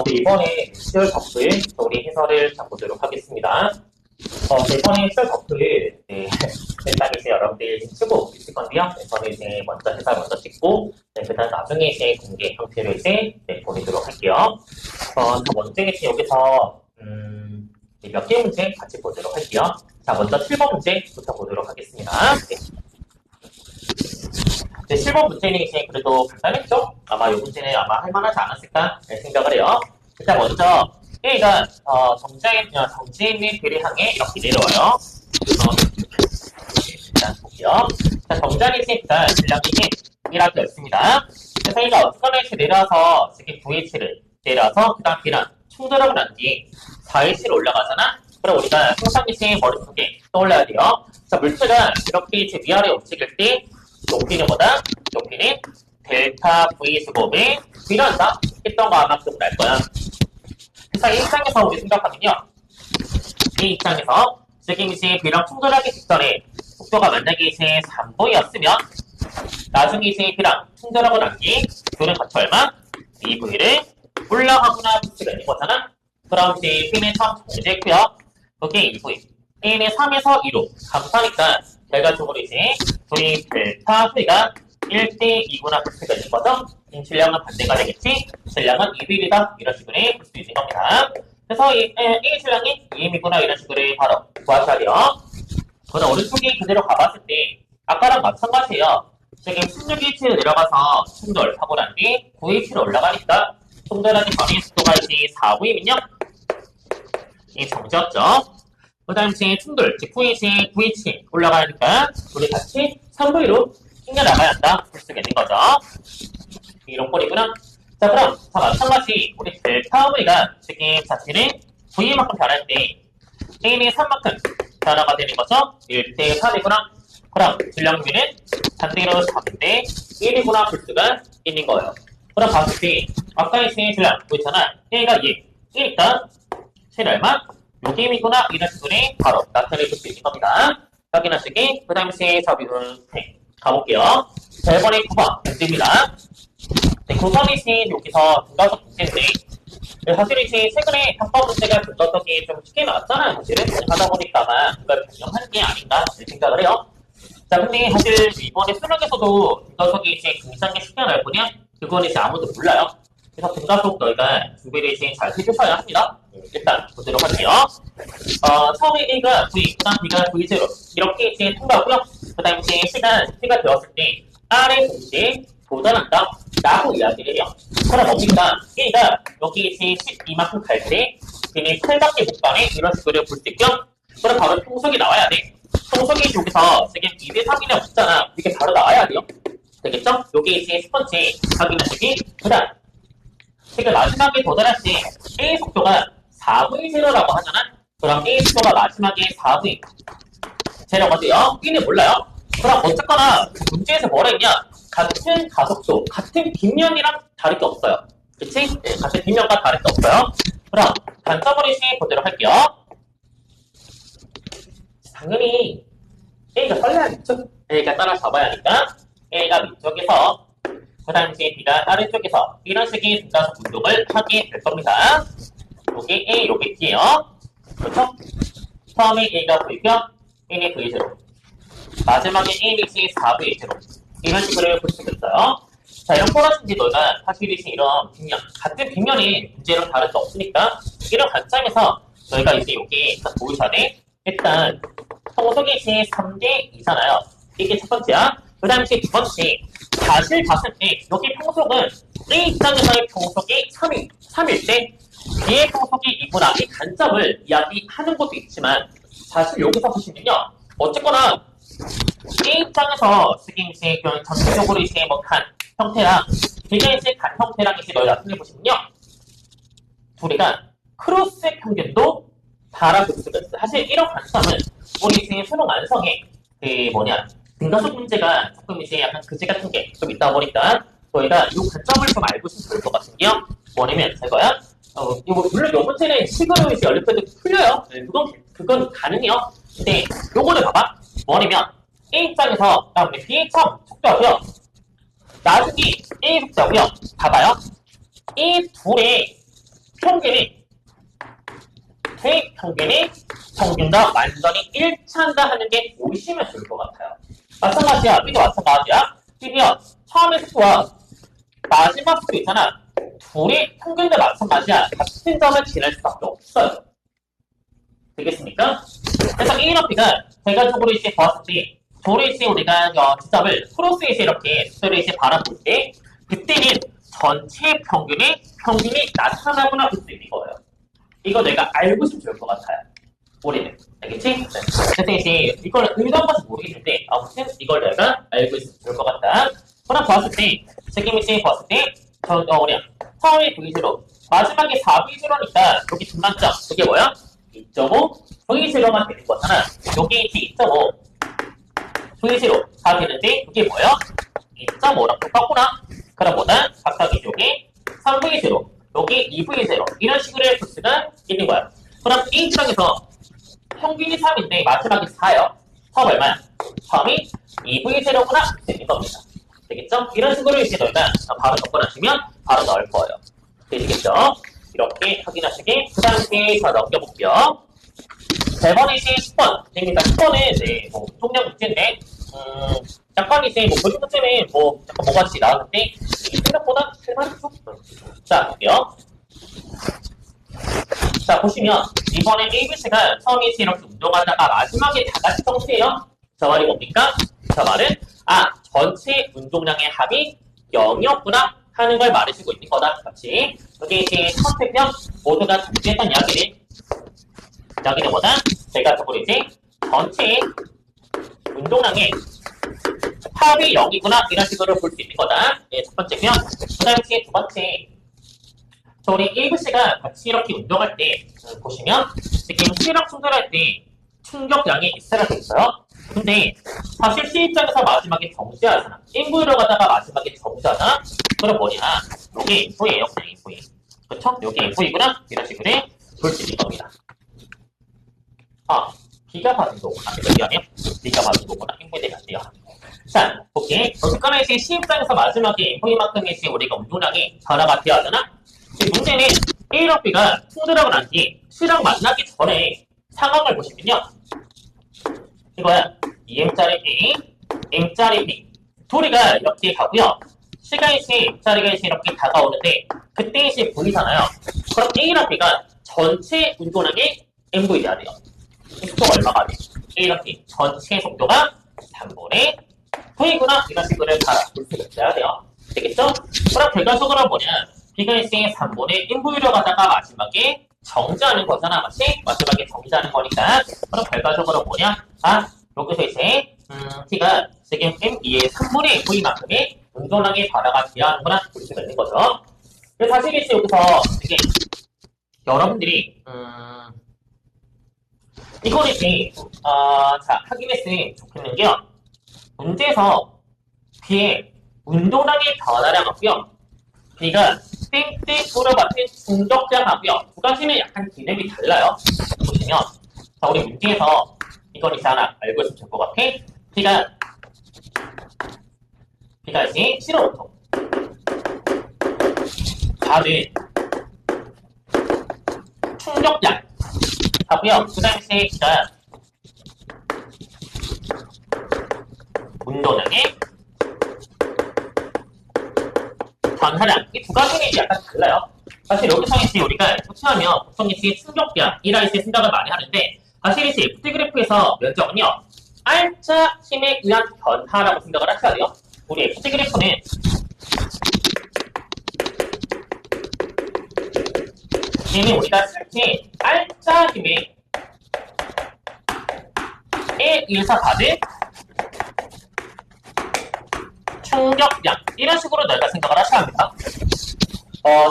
네, 이번에 시열 덕후의 우리 해설을 보도록 하겠습니다. 이번에 시열 덕후를, 일단 이제 여러분들 치고 있을 건데요. 저는 이제 먼저 해설 먼저 찍고, 그 다음 나중에 이제 공개 형태로 이제 보내도록 할게요. 자, 먼저 이제 여기서, 몇 개 문제 같이 보도록 할게요. 자, 먼저 7번 문제부터 보도록 하겠습니다. 네, 7번 문제는 이제 그래도 간단했죠? 아마 이 문제는 아마 할만하지 않았을까 생각을 해요. 일단 먼저 A가 정지인의 배를 향해 이렇게 내려와요. 일단 볼게요. 자, 정자리 C가 질량이 1이라고 되어 있습니다. 그래서 A가 어떻게 이렇게 내려와서 이렇게 9H를 내려와서 그 다음 B랑 충돌하고 난 뒤에 4H로 올라가잖아? 그럼 우리가 평상시 머릿속에 떠올려야 돼요. 자, 물체가 이렇게 이제 위아래 움직일 때 높이는 뭐다? 높이는 델타 V 제곱에 V란다 했던 거 아마 기억날 거야. 그래서 이 입장에서 우리 생각하면요. 이 입장에서 지금 이제 V랑 충돌하기 직전에 속도가 만약에 이제 3V였으면 나중에 이제 V랑 충돌하고 난 뒤에 V는 같이 얼마? 2V를 올라가거나 붙이가 있는 거잖아. 그럼 이제 P는 처음 정지했고요. 여기에 2V. A는 3에서 2로 감소하니까 결과적으로 이제 V 델타 V가 1대2구나 볼 수가 있는 거죠. 질량은 반대가 되겠지. 질량은 2V이다. 이런 식으로 볼 수 있는 겁니다. 그래서 A 질량이 2M이구나 이런 식으로 바로 구하셔야 돼요. 그러다 오른쪽이 그대로 가봤을 때 아까랑 마찬가지예요. 지금 16H로 내려가서 충돌하고 난 뒤 9H로 올라가니까 충돌하기 전에 속도가 이제 4V면요. 이 정지였죠. 그 다음 이제 충돌, VH, VH 올라가니까 우리 같이 3V로 튕겨나가야 한다. 볼 수가 있는 거죠. 이런 꼴이구나. 자, 그럼 자 마찬가지 우리 델타 V가 지금 자체는 V만큼 변할 때 A는 3만큼 변화가 되는 거죠. 1대3이구나. 그럼 질량비는 반대로 3대 1이구나 볼 수가 있는 거예요. 그럼 봤을 때 아까 이제 질량 보이잖아. A가 1이니까 실 얼마? 요게임이구나 이런 식으로 바로 나타낼 수 있는 겁니다. 확인하시기 그 다음에 자비를 가볼게요. 자, 이번에 9번 문제입니다. 네, 9번이 이제 여기서 분가석 문제인데 사실 이제 최근에 한번 문제가 분가석이 좀 쉽게 나왔잖아요. 사실은 하다 보니까 그걸 변경하는 게 아닌가 생각을 해요. 자, 근데 사실 이번에 수능에서도 분가석이 이제 굉장히 쉽게 나올 거냐? 그건 이제 아무도 몰라요. 그래서 분가석 너희가 준비를 이제 잘 해주셔야 합니다. 일단 보도록 할게요. 처음에 A가 V, 그 다음 B가 V0 이렇게 이제 통과하고요. 그 다음 이제 시간 T가 되었을 때 R의 동시에 도달한다 라고 이야기를 해요. 그럼 뭡니까? A가 여기 이제 12만큼 갈 때 B는 8밖에 못 가네 이런 식으로 볼 수 있죠. 그럼 바로 평속이 나와야 돼. 평속이 여기서 지금 2대3이나 없잖아. 이게 바로 나와야 돼요. 되겠죠? 요게 이제 첫 번째 확인하시기. 그 다음 지금 마지막에 도달할 때 A 속도가 4V0라고 하잖아? 그럼 A 속도가 마지막에 4V 제라고 돼요? B는 몰라요? 그럼 어쨌거나 문제에서 뭐라 했냐? 같은 가속도, 같은 뒷면이랑 다를 게 없어요. 그치? 네, 같은 뒷면과 다를 게 없어요. 그럼 단점을 이제 보도록 할게요. 당연히 A가 설레야겠죠? A가 따라잡아야 하니까 A가 위쪽에서 그 다음 이제 B가 아래쪽에서 이런 식의 분가속 운동을 하게 될 겁니다. 요게 A, 요게 B예요. 그렇죠? 처음에 A가 V표, A는 V0. 마지막에 A는 4V0. 이런 식으로 볼 수가 있어요. 자, 이런 포라든지 너가 사실 이런 뒷면, 같은 뒷면이 문제랑 다를 수 없으니까 이런 관점에서 너희가 이제 여기 보셔야 돼. 일단 평속이 이제 3대2잖아요. 이게 첫 번째야. 그 다음에 두 번째, 사실 봤을 때 여기 평속은 A 입장에서의 평속이 3일 때 B의 평속이 2구나 이 단점을 이야기하는 것도 있지만 사실 여기서 보시면요. 어쨌거나 A 입장에서 지금 이제 전체적으로 이제 간 형태랑 B가 이제 간 형태랑 이제 너희 나타내 보시면요. 둘이가 크로스 평균도 달아볼 수가 있어요. 사실 이런 관점은 우리 이제 수능 완성에 등가속 문제가 조금 이제 약간 그지 같은 게 좀 있다 보니까 저희가 이 관점을 좀 알고 있으면 좋을 것 같은데요. 뭐냐면 제가요. 물론 이 문제는 식으로 이제 연립해도 풀려요. 네, 그건 가능해요. 근데 요거를 봐봐. 뭐냐면 A 입장에서 우리 B의 처음 속도하고요. 나중에 A 속도하고요. 봐봐요. 이 둘의 평균이 평균과 완전히 일치한다 하는 게 보이시면 좋을 것 같아요. 마찬가지야. B도 마찬가지야. B면 처음의 수와 마지막 수 있잖아. 둘이 평균도 마찬가지야. 같은 점을 지날 수밖에 없어요. 되겠습니까? 그래서 A랑 B가 결과적으로 이제 보았을 때 둘이 이제 우리가 지점을 크로스 이제 이렇게 수를 이제 바라볼 때 그때는 전체 평균이 나타나거나 볼 수 있는 거예요. 이거 내가 알고 있으면 좋을 것 같아요. 우리는. 알겠지? 네. 그래서 이제 이걸 의도한 것은 모르겠는데 아무튼 이걸 내가 알고 있으면 좋을 것 같다. 그럼 보았을 때 지금 이제 보았을 때 우리 처음에 V0 마지막에 4V0니까 여기 중간점 그게 뭐야? 2.5 V0만 되는 거잖아. 여기 이제 2.5 V0가 되는데 이게 뭐야? 2.5랑 똑같구나. 그럼보다 각각 이쪽에 3V0 여기 2V0 이런 식으로 볼 수가 있는 거야. 그럼 A 지방에서 평균이 3인데 마지막이 4요. 처음 얼마야? 처음이 2V0구나 되는 겁니다. 되겠죠? 이런 식으로 이제 너희가 바로 접근하시면 바로 나올 거예요. 되시겠죠? 이렇게 확인하시게 그 다음에 더 넘겨볼게요. 1번에 이제 10번. 그러니까 10번은 네, 뭐 통역 문제인데 약간 이제 뭐 그림 문제는 뭐 약간 뭐같이 나왔는데 이게 생각보다 할만하죠? 자, 볼게요. 자, 보시면 이번에 ABC가 처음에 이렇게 운동하다가 마지막에 다 같이 성취해요. 저 말이 뭡니까? 저 말은 전체 운동량의 합이 0이었구나 하는 걸 말해주고 있는 거다. 그렇지? 여기 이제 컨셉형 모두가 동시했던 이야기를 여기는 뭐다? 결과적으로 이제 전체 운동량의 합이 0이구나 이런 식으로 볼 수 있는 거다. 네, 첫 번째면 그 다음에 두 번째 우리 ABC가 같이 이렇게 운동할 때 보시면 지금 C랑 충돌할 때 충격량이 X가 돼 있어요. 근데 사실 C 입장에서 마지막에 정지하잖아. 인부위로 가다가 마지막에 정지하잖아. 그럼 뭐냐? 이게 인부위예요. 그냥 인부위. 그쵸? 여기 인부위구나. 이런 식으로 볼 수 있는 겁니다. B가 받은 거구나. 여기 아니에요? B가 받은 거구나. 인부위 되면 안 돼요. 자, 오케이. 어쨌거나 이제 C 입장에서 마지막에 인부위만큼의 이제 우리가 운동량이 변화가 돼야 하잖아. 문제는 A랑 B가 충돌하고 난 뒤 C랑 만나기 전에 상황을 보시면요. 이거야. M짜리 A, M짜리 B. 둘이가 이렇게 가고요. C가 이제 M짜리가 이제 이렇게 다가오는데 그때 이제 V잖아요. 그럼 A랑 B가 전체 운동량의 MV 돼야 돼요. 속도가 얼마가 돼? A랑 B 전체 속도가 3분의 V구나. 이런 식으로 다 볼 수가 있어야 돼요. 되겠죠? 그럼 결과적으로 뭐냐? B가 이제 3분의 1부위로 가다가 마지막에 정지하는 거잖아. 맞지? 마지막에 정지하는 거니까. 그럼 결과적으로 뭐냐? 여기서 이제 T가 지금 M2의 3분의 1부위만큼의 운동량의 변화가 돼야 하는구나. 볼 수가 있는 거죠. 그래서 사실 이제 여기서 이게 여러분들이 이거는 이제 자 확인했으면 좋겠는 게요. 문제에서 B의 운동량의 변화량하고요. B가 땡땡으로 같은 충격량하고요. 두 가지는 약간 개념이 달라요. 보시면 자 우리 문제에서 이건 이제 하나 알고 있으면 좋을 것 같아. B가 이제 C로부터 받은 충격량 하고요. 그 다음에 B가 운동량의 변화량 이 두 가지는 이제 약간 달라요. 사실 여기서 이제 우리가 표현하면 보통 이제 충격량이라 이제 생각을 많이 하는데 사실 이제 FT 그래프에서 면적은요 알짜 힘에 의한 변화라고 생각을 하셔야 돼요. 우리 FT 그래프는 얘는 우리가 실제 알짜 힘에 의해서 받은 충격량 이런 식으로 너희가 생각을 하셔야 합니다.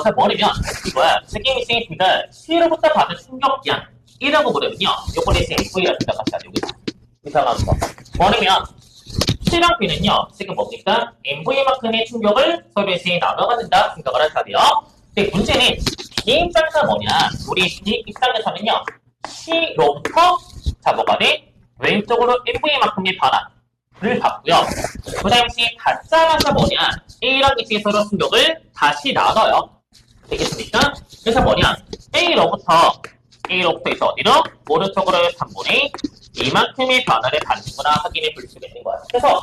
자 뭐냐면 이거야. 지금 이제 B가 C로부터 받은 충격량이라고 보려면요. 요번에 이제 V라고 생각하셔야 돼요. 이상한 거. 뭐냐면 C랑 B는요. 지금 뭡니까? MV만큼의 충격을 서로 이제 나눠받는다 생각을 하셔야 돼요. 근데 문제는 B 입장에서 뭐냐? 우리 B 입장에서는요. C로부터 자 뭐가 돼? 왼쪽으로 MV만큼의 변화를 받고요. 그 다음에 받자마자 뭐냐? A랑 B의 서로 충격을 다시 나눠요. 되겠습니까? 그래서 뭐냐? A로부터 해서 어디로? 오른쪽으로 3분의 이만큼의 변화를 받는구나 확인해 볼 수가 있는 거야. 그래서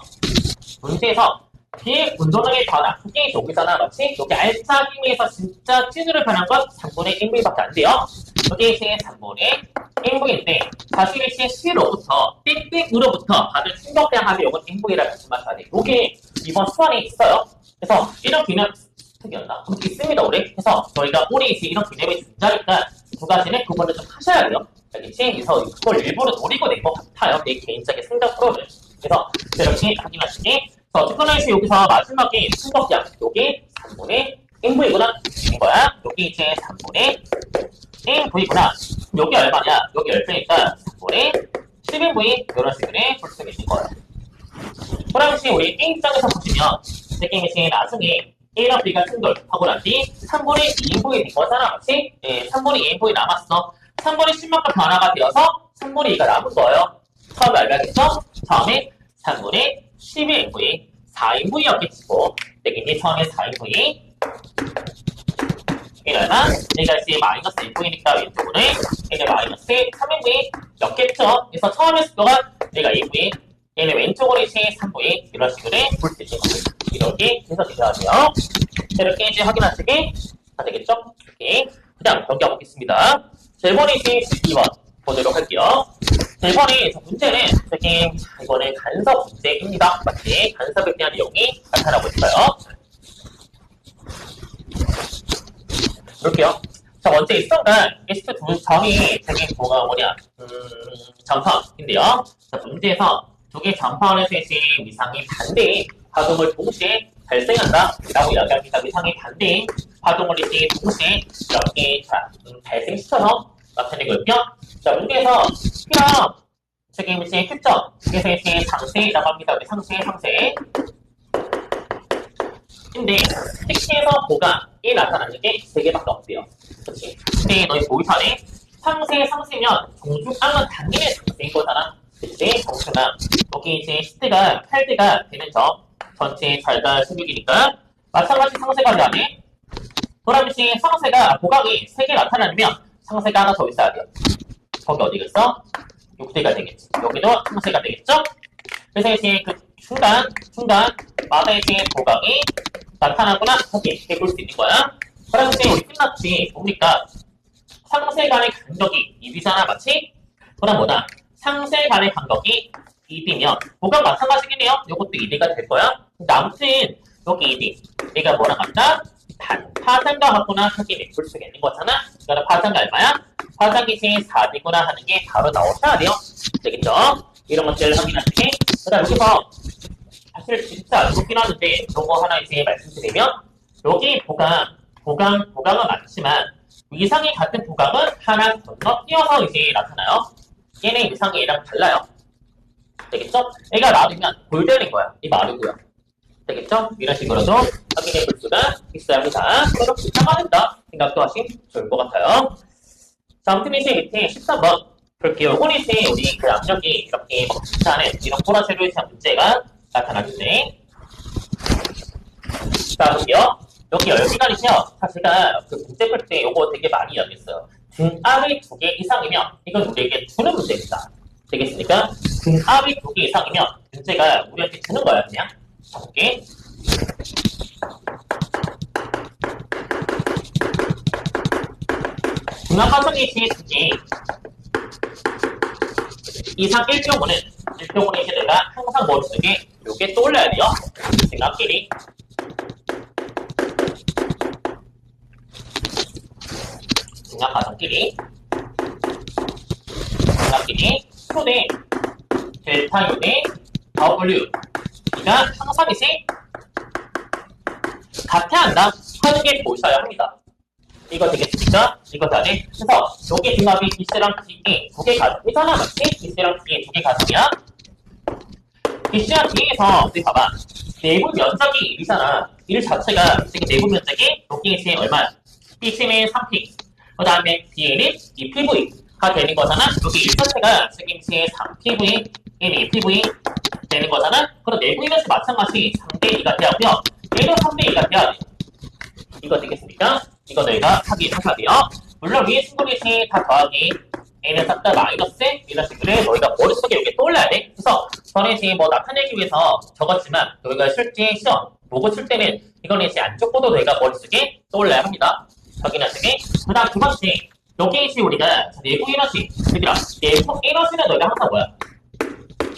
문제에서 B의 운동량의 변화, 그게 여기잖아, 맞지? 여기 알짜 힘에서 진짜 찐으로 변한 건 3분의 n분밖에 안 돼요. 여기 이제 3분의 n분인데 사실 이제 C로부터 땡땡으로부터 받은 충격량 합이 이건 n분이라고 말씀하셔야 돼. 이게 이번 수안에 있어요. 그래서 이런 개념 특이한다. 있습니다, 우리. 그래서 저희가 우리 이제 이런 개념이 존재하니까 두 가지는 구분을 좀 하셔야 돼요. 알겠지? 그래서 그걸 일부러 노리고 낸 것 같아요. 내 개인적인 생각 프로를. 그래서 이렇게 확인하시니 어쨌거나 해서 여기서 마지막에 충격량 여기 3분의 n분이구나 인 거야. 여기 이제 3분의 n분이구나. 여기 얼마냐? 여기 10배니까 3분의 11분이 이런 식으로 볼 수가 있는 거야. 그럼 이제 우리 A 입장에서 보시면 이게 이제 나중에 A랑 B가 충돌하고 난 뒤 3분의 2인분이 된 거잖아, 맞지? 네, 3분의 2인분이 남았어. 3분의 10만큼 변화가 되어서 3분의 2가 남은 거예요. 처음에 알겠죠? 처음에 3분의 12인분이 4인분이었겠지고 되겠니? 처음에 4인분이 이러나 얘가 이제 마이너스 1분이니까 왼쪽으로 얘가 마이너스 3인분이였겠죠? 그래서 처음에 속도가 얘가 2분이 얘는 왼쪽으로 이제 3분이 이런 식으로 볼 수 있는 거예요. 이렇게 해서 되셔야 돼요. 이렇게 이제 확인하시기 다 되겠죠? 이렇게. 그 다음 넘겨보겠습니다. 자, 이번에 이제 12번 보도록 할게요. 자, 이번에 문제는 이렇게 이번에 간섭 문제입니다. 맞지? 간섭에 대한 내용이 나타나고 있어요. 볼게요. 자, 먼저 이 순간 S 두 점이 되게 뭐가 뭐냐? 점선인데요. 자, 문제에서 두 개 점선에서 이제 위상이 반대인 파동을 동시에 발생한다 라고 이야기합니다. 위상이 반대인 파동을 이제 동시에 이렇게 발생시켜서 나타내고 있고요. 자, 문제에서 P랑 지금 이제 특정 그래서 이제 상세라고 합니다. 상세 근데 택시에서 보강이 나타나는 게 3개밖에 없대요. 그렇지? 근데 너희 보이선에 상세면 종중앙은 당연히 상세인 거잖아. 그치? 정수나 여기 이제 10대가 8대가 되는 점 전체 잘가 16이니까 마찬가지 상세가 되네. 그럼 이제 상세가 보강이 3개 나타나면 상세가 하나 더 있어야 돼요. 거기 어디겠어? 6대가 되겠지. 여기도 상세가 되겠죠? 그래서 이제 그 중간마다 이제 보강이 나타나거나 이렇게 볼 수 있는 거야. 그럼 이제 우리 끝났지. 뭡니까? 상세 간의 간격이 2D잖아, 맞지? 그럼 뭐다? 상세 간의 간격이 2D면 보강 마찬가지긴 해요. 이것도 2D가 될 거야. 근데 아무튼 여기 2D 얘가 뭐랑 같다? 파장과 같구나 확인해 볼 수가 있는 거잖아. 그러니까 파장이 얼마야? 파장이 이제 4D구나 하는 게 바로 나오셔야 돼요. 되겠죠? 이런 것들을 확인하시게. 그 다음 여기서 사실 진짜 어렵긴 하는데 요거 하나 이제 말씀드리면 여기 보강은 맞지만 위상이 같은 보강은 하나 건너뛰어서 이제 나타나요. 얘네 위상이 얘랑 달라요. 되겠죠? 얘가 마르면 골절인 거야. 이 마르고요. 되겠죠? 이런 식으로도 확인해 볼 수가 있어야 합니다. 그렇게 참아낸다 생각도 하시면 좋을 것 같아요. 자, 아무튼 이제 밑에 13번 볼게요. 요건 이제 우리 그 압력이 이렇게 먹지않은 이런 보라색으로 대한 문제가 나타나는데 자, 볼게요. 여기 열기관이세요. 제가 그 문제 풀 때 요거 되게 많이 이야기했어요. 등압이 2개 이상이면 이건 우리에게 주는 문제입니다. 되겠습니까? 등압이 2개 이상이면 문제가 우리한테 주는 거야, 그냥. 볼게. 등압 과정이 뒤에 이상 1경우는 이제 내가 항상 머릿속에 요게 떠올려야 돼요. 등압끼리. 등압 과정끼리. 등압끼리. 손에 델타 U대 W. 이가 항상 이제 같아야 한다 하는 게 보셔야 합니다. 이거 되겠습니까? 이거 다네. 그래서 여기 등압이 B씨랑 D에 2개 가정이잖아, 맞지? B씨랑 D에 2개 가정이야. B씨랑 D에서 우리 봐봐. 내부 면적이 1이잖아. 1 자체가 지금 내부 면적이 여기 이제 얼마야? B씨는 3P. 그 다음에 D에는 2PV가 되는 거잖아. 여기 1 자체가 지금 이제 3PV, 얘는 2PV 되는 거잖아. 그럼 내부 인원수 마찬가지 3대2가 돼야 하고요. 얘도 3대2가 돼야 돼. 이거 되겠습니까? 이거 너희가 확인하셔야 돼요. 물론 위에 친구들이 다 더하기 A는 싹 다 마이너스 이런 식으로 너희가 머릿속에 이렇게 떠올려야 돼. 그래서 전에 이제 뭐 나타내기 위해서 적었지만 너희가 실제 시험 보고 칠 때는 이거는 이제 안쪽 보도 너희가 머릿속에 떠올려야 합니다. 확인하시게. 그 다음 두 번째 여기 이제 우리가 내부 에너지 얘들아 내부 에너지는 너희가 항상 뭐야?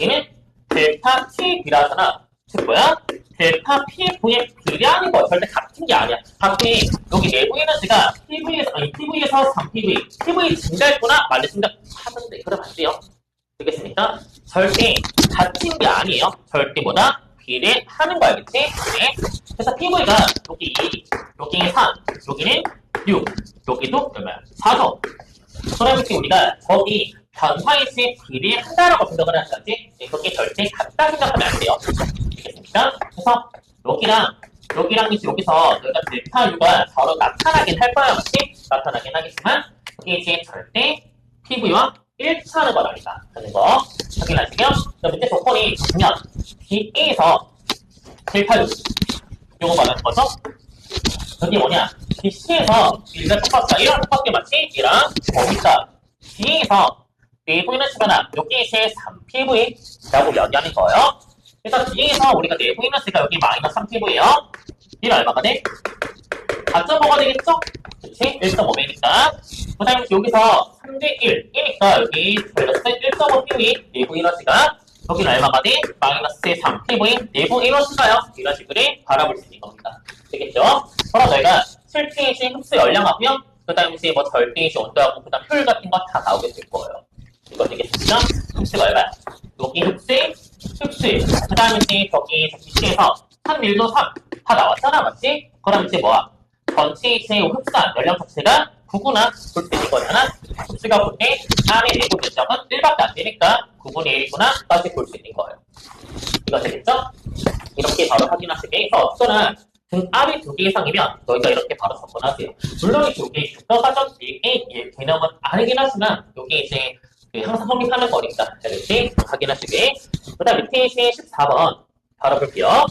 얘는 델타 TB라잖아. 즉 뭐야? 델타 PV에 비례하는 거 절대 같은 게 아니야. 같은 여기 내부 에너지가 PV에서 3PV, PV 증가했구나 말했습니다. 하는데 그러면 안 돼요. 되겠습니까? 절대 같은 게 아니에요. 절대 뭐다? 비례하는 거 알겠지? 네. 그래서 PV가 여기 2, 여기 3, 여기는 6, 여기도 얼마야? 4죠. 그러면 우리가 거기 변화일수에 비례한다라고 생각을 하셔야지 그게 절대 같다 생각하면 안 돼요. 알겠습니까? 그래서 여기랑 이제 여기서 너희가 델타 U가 바로 나타나긴 할 거야. 맞지? 나타나긴 하겠지만 그게 이제 절대 PV와 일치하는 건 아니다 하는 거 확인하시고요. 문제 조건이 보면 BA에서 델타 U 요거 말하는 거죠? 여기 뭐냐? BC에서 B가 똑같다. 이랑 똑같게 맞지? 이랑 거기다 B에서 내부 에너지가 여기 이제 3PV라고 이야기하는 거예요. 그래서 B에서 우리가 내부 에너지가 여기 마이너스 3PV예요. 이는 얼마가 돼? 4.5가 되겠죠? 그치? 1.5배니까. 그 다음에 여기서 3대 1이니까 여기 플러스 1.5PV 내부 에너지가 여기는 얼마가 돼? 마이너스 3PV 내부 에너지가요. 이런 식으로 바라볼 수 있는 겁니다. 되겠죠? 그럼 저희가 실제의 흡수 열량하고요. 그 다음에 이제 뭐 절대의 온도하고 그 다음 효율 같은 거 다 나오게 될 거예요. 이거 되겠습니다. 흡수가 얼마야? 여기 흡수, 그 다음에 이제 저기 BC에서 3, 1도 3 다 나왔잖아, 맞지? 그럼 이제 뭐야? 전체 이제 흡수한 열량 자체가 9구나 볼 수 있는 거잖아. 흡수가 9대 안에 내부 면적은 1밖에 안 되니까 9분의 1이구나 까지 볼 수 있는 거예요. 이거 되겠죠? 이렇게 바로 확인하시게 해서 흡수는 등 앞이 2개 이상이면 너희가 이렇게 바로 접근하세요. 물론 이게 교과과정 4개의 개념은 아니긴 하지만 여기 이제 항상 성립하는 거니까 이렇게 확인하시게. 그 다음 밑에 이제 14번 바로 볼게요.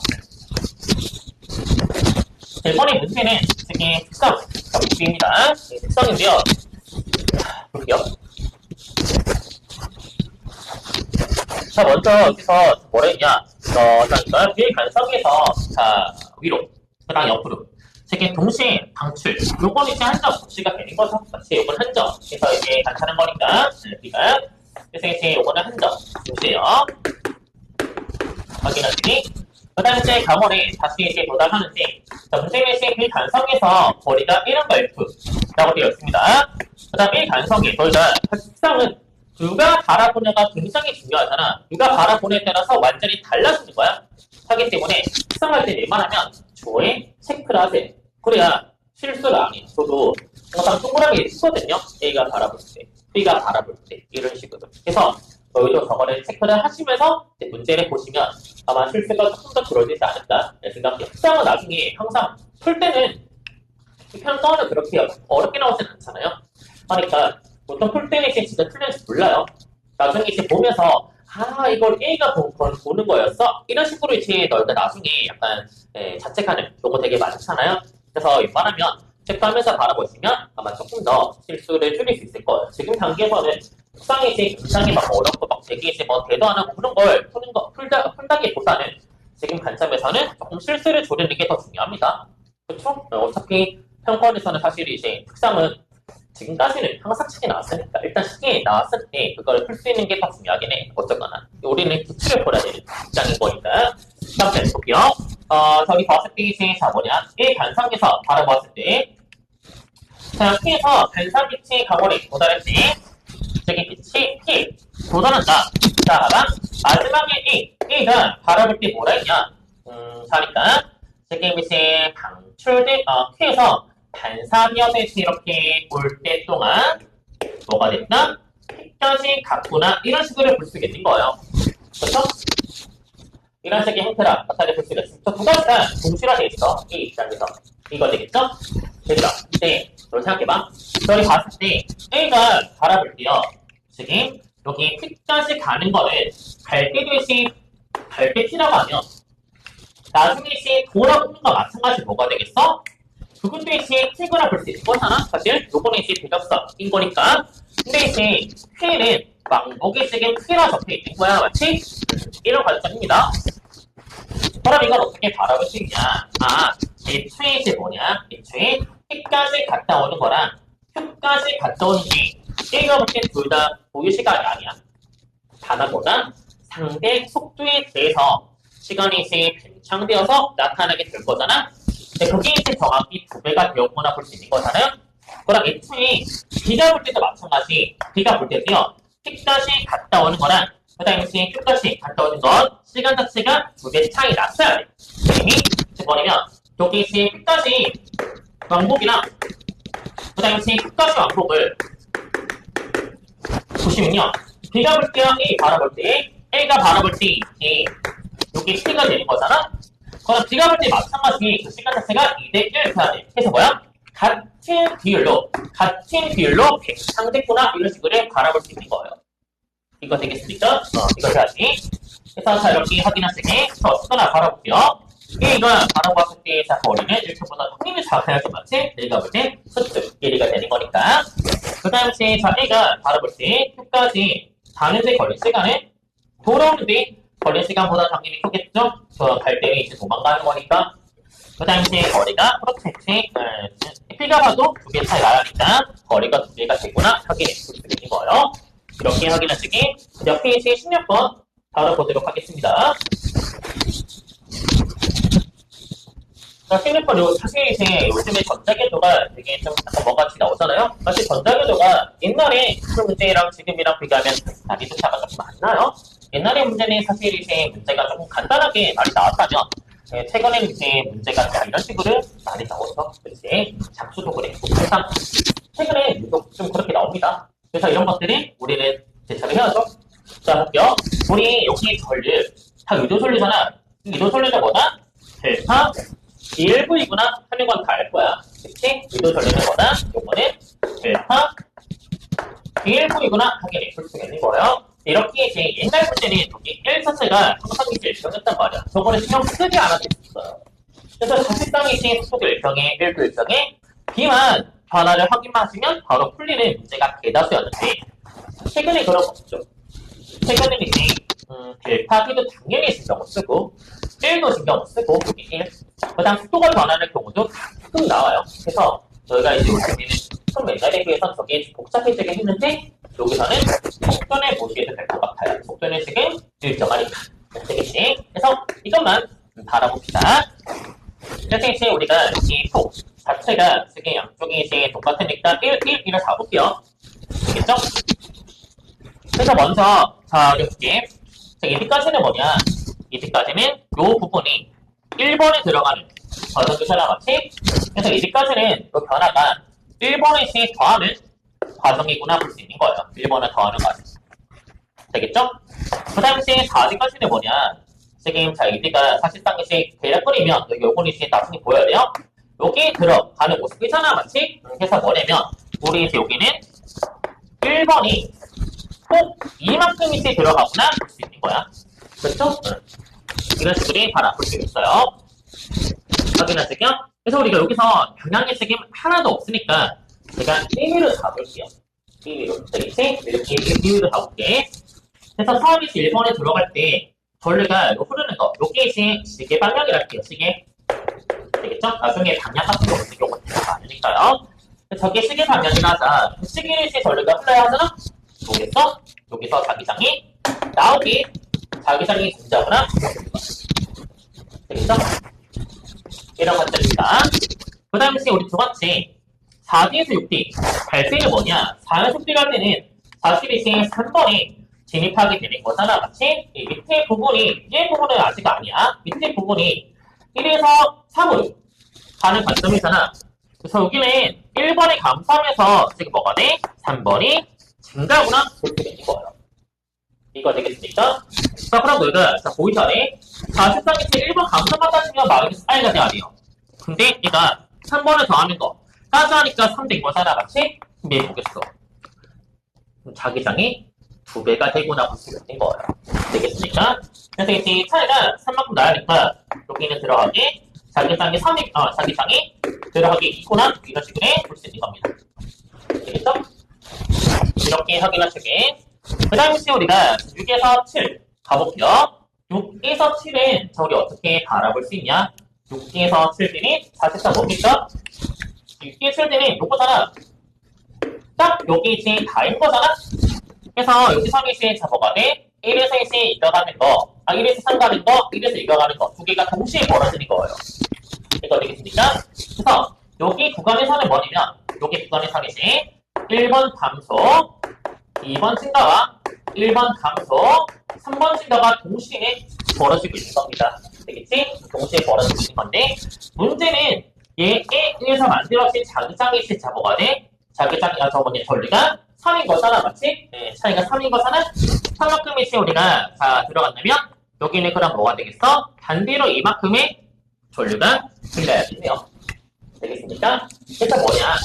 1번의 문제는 이게 특성, 문제입니다. 특성인데요. 볼게요. 자, 먼저 여기서 뭐라 했냐. 그러니까 뒤에 간섭에서 자, 위로, 그 다음 옆으로. 이게 동시에 방출. 요건 이제 한 점 복시가 되는 거죠. 맞지? 요건 한 점. 그래서 이게 간사는 거니까. 우리가. 그래서 이제 요거는 한 점. 동시에요. 확인하시니. 그 다음에 이제 강원에 다시 이제 도달하는데, 자, 문제는 이제 그 간성에서 거리가 1과 F라고 되어 있습니다. 그 다음에 이 간성의 저희가 특성은 누가 바라보냐가 굉장히 중요하잖아. 누가 바라보냐에 따라서 완전히 달라지는 거야. 하기 때문에 특성할 때 웬만하면 주어에 체크를 하세요. 그래야 실수를 안 해. 저도 항상 동그라미 쓰거든요. A가 바라볼 때, B가 바라볼 때 이런 식으로. 그래서 저희도 저거를 체크를 하시면서 문제를 보시면 아마 실수가 조금 더 줄어들지 않을까 생각해요. 특성은 나중에 항상 풀 때는 편성은 그렇게 어렵게 나오진 않잖아요. 그러니까 보통 풀 때는 이제 진짜 틀린지 몰라요. 나중에 이제 보면서 이걸 A가 보는 거였어? 이런 식으로 이제 너희가 나중에 약간 자책하는 경우 되게 많잖아요. 그래서 웬만하면 체크하면서 바라보시면 아마 조금 더 실수를 줄일 수 있을 거예요. 지금 단계에서는 특성이 이제 굉장히 막 어렵고 막 되게 이제 뭐 대도 안 하고 그런 걸 풀다기보다는 지금 관점에서는 조금 실수를 줄이는 게 더 중요합니다. 그렇죠? 어차피 평가원에서는 사실 이제 특성은 지금까지는 항상 책이 나왔으니까 일단 시기에 나왔을 때 그걸 풀 수 있는 게 더 중요하긴 해. 어쨌거나 우리는 기출을 풀어야 되는 입장인 거니까. 다음 편 볼게요. 저기 봤을 때 이제 자 뭐냐 1 간상에서 바라보았을 때 자 P에서 간상 빛이 강원에 도달할 때 저기 빛이 P 도달한다. 자 봐봐 마지막에 A가 바라볼 때 뭐라 했냐 자니까 지금 이제 방출된 Q에서 반사기업에서 이렇게 올 때 동안 뭐가 됐나? P까지 갔구나 이런 식으로 볼 수가 있는 거예요. 그렇죠? 이런 식의 형태라 나타내 볼 수가 있습니다. 두 가지가 동시라되어 있어. 이 입장에서 이거 되겠죠? 됐죠? 이제 너 생각해봐. 너희 봤을 때 A가 바라볼 때요. 지금 여기 P까지 가는 거를 갈대 P라고 하면 나중에 이제 돌아오는 거 마찬가지 뭐가 되겠어? 두 군데 씩 T거나 볼 수 있는 거잖아. 사실 요거는 이제 대각선인 거니까. 근데 이제 P는 왕복의 지금 T라 적혀 있는 거야. 맞지? 이런 관점입니다. 그럼 이걸 어떻게 바라볼 수 있냐? 애초에 이제 뭐냐? 애초에 T까지 갔다 오는 거랑 Q까지 갔다 오는 게 A가 볼 때 둘 다 고유 시간이 아니야. 단하보다 상대 속도에 대해서 시간이 이제 변창되어서 나타나게 될 거잖아. 근데 그게 이제 정확히 2배가 되었구나 볼 수 있는 거잖아요. 그럼 애초에 B가 볼 때도 마찬가지. B가 볼 때도요. T까지 갔다 오는 거랑 그 다음에 Q까지 갔다 오는 건 시간 자체가 2배 차이 났어야 돼. 이미 뭐냐면 여기 이제 Q까지 왕복이랑 그 다음에 Q까지 왕복을 보시면요. B가 볼 때와 A 바라볼 때 A가 바라볼 때 이게 여기 T가 되는 거잖아. 그럼 B가 볼 때 마찬가지 그 시간 자체가 2대 1 해야 돼. 그래서 뭐야? 같은 비율로 변창됐구나 이런 식으로 바라볼 수 있는 거예요. 이거 되겠습니까? 이거 해야지. 그래서 자 이렇게 확인하시게 쓰거나 바라볼게요. A가 바라봤을 때 자 거리는 1초보다 힘을 잡아야지 맞지? 내가 볼 때 수축 1이가 되는 거니까. 그 다음에 자 A가 바라볼 때 Q까지 가는데 걸린 시간은 돌아오는데 걸린 시간보다 당연히 크겠죠? 갈 때는 이제 도망가는 거니까. 그 다음에 거리가 그렇지. P가 봐도 2개 차이 나니까 거리가 2개가 되구나 확인해 볼 수 있는 거예요. 이렇게 확인하시기 옆에 이제 16번 바로 보도록 하겠습니다. 자, 16번 사실 이제 요즘에 전자궤도가 되게 좀 뭐같이 나오잖아요. 사실 전자궤도가 옛날에 그 문제랑 지금이랑 비교하면 난이도 차가 조금 안 나요. 옛날의 문제는 사실 이제 문제가 조금 간단하게 많이 나왔다면 최근에는 이제 문제가 이런 식으로 많이 나오죠. 그렇지? 작수도 그랬고 항상 최근에 유독 좀 그렇게 나옵니다. 그래서 이런 것들이 우리는 대처를 해야죠. 자, 볼게요. 우리 여기 전류 다 유도솔류잖아. 유도솔류는 뭐다? 델타 1V구나 하는 건 다 알 거야. 그치? 유도솔류는 뭐다? 요거는 델타 1V구나 하게 볼 수가 있는 거예요. 이렇게 이제 옛날 문제는 여기 1 자체가 항상 이제 일정했단 말이야. 저거는 신경 쓰지 않아도 있어요. 그래서 사실상의 속도 일정에 1도 일정에 B만 변화를 확인하시면 바로 풀리는 문제가 대다수였는데 최근에 그런 거 없죠. 최근에는 이제 델타 B도 당연히 신경을 쓰고 1도 신경을 쓰고 1. 그 다음 속도가 변하는 경우도 가끔 나와요. 그래서 저희가 이제 요즘에는 좀 옛날에 비해서 저게 복잡해지긴 했는데 여기서는 속도를 보시게 될 것 같아요. 속도는 지금 일정하니까 되겠지. 그래서 이것만 바라봅시다. 그래서 이제 우리가 이 속 자체가 지금 양쪽이 이제 똑같으니까 1, 1, 1을 잡을게요. 되겠죠? 그래서 먼저 자 이렇게 이때까지는 뭐냐? 이때까지는 요 부분이 1번에 들어가는 과정이잖아, 맞지? 그래서 이때까지는 그 변화가 1번에 더하는 과정이구나 볼 수 있는 거예요. 1번을 더하는 과정. 되겠죠? 그 다음에 4지까지는 뭐냐? 지금 자 이때가 사실상 이제 대략 그리면 여기 요거는 이제 나중에 보여야 돼요. 여기 들어가는 모습이잖아, 맞지? 그래서 뭐냐면 우리 이제 여기는 1번이 꼭 이만큼 밑에 들어가구나 볼 수 있는 거야. 그렇죠? 이런 식으로 바라볼 수 있어요. 확인하시죠? 그래서 우리가 여기서 방향이 지금 하나도 없으니까 제가 1위로 잡을게요. 1위로. 되겠지? 이렇게 1위로 잡을게. 그래서 처음에 1번에 들어갈 때 전류가 흐르는 거. 요게 이제 시계 방향이랄게요. 시계. 되겠죠? 나중에 방향 같은 거 없는 경우는 많으니까요. 저게 시계 방향이라자 시계에 이제 전류가 흘러야 하잖아? 여기서 자기장이 나오기 자기장이 존재하거나 되겠죠? 이런 것들입니다. 그 다음에 우리 두 번째 4D에서 6D 갈 때는 뭐냐? 4연속 D 갈 때는 사실 이제 3번이 진입하게 되는 거잖아, 맞지? 이 밑에 부분이 1 부분은 아직 아니야. 밑에 부분이 1에서 3으로 가는 관점이잖아. 그래서 여기는 1번이 감소하면서 지금 뭐가 돼? 3번이 증가하구나 그렇게 되는 거예요. 이거 되겠습니까? 자, 그럼 너희가 자 보이잖니? 사실상 이제 1번 감소하다 치면 마이너스 I가 돼 아니에요. 근데 얘가 3번을 더하는 거 따져하니까 3 된 거잖아, 맞지? 준비해 보겠어. 자기장이 2배가 되구나 볼 수 있는 거예요. 되겠습니까? 그래서 이제 차이가 3만큼 나야니까 여기는 들어가게 자기장이 자기장이 들어가기 2구나 이런 식으로 볼 수 있는 겁니다. 되겠죠? 이렇게 확인하시게. 그 다음에 우리가 6에서 7 가볼게요. 6에서 7은 우리 어떻게 바라볼 수 있냐? 6에서 7들이 사실상 뭡니까? 6에 7들이 요거잖아. 딱 여기 이제 다인 거잖아? 그래서 여기서 이제 뭐가 돼? 1에서 이제 이겨가는 거, 1에서 3 가는 거, 1에서 이겨가는 거, 두 개가 동시에 벌어지는 거예요. 이거 되겠습니까? 그래서 여기 구간에서는 뭐냐면, 여기 구간에서는 이제 1번 감소, 2번 증가와 1번 감소, 3번 증가가 동시에 벌어지고 있는 겁니다. 되겠지? 동시에 벌어지고 있는 건데, 문제는 얘에 의해서 만들어진 자기장이 진짜 뭐가 돼? 자기장이, 전류가 3인 거잖아, 맞지? 네, 차이가 3인 거잖아? 3만큼의 이제 우리가 들어간다면, 여기는 그럼 뭐가 되겠어? 반대로 이만큼의 전류가 흘러야겠네요. 되겠습니까? 그래서 뭐냐?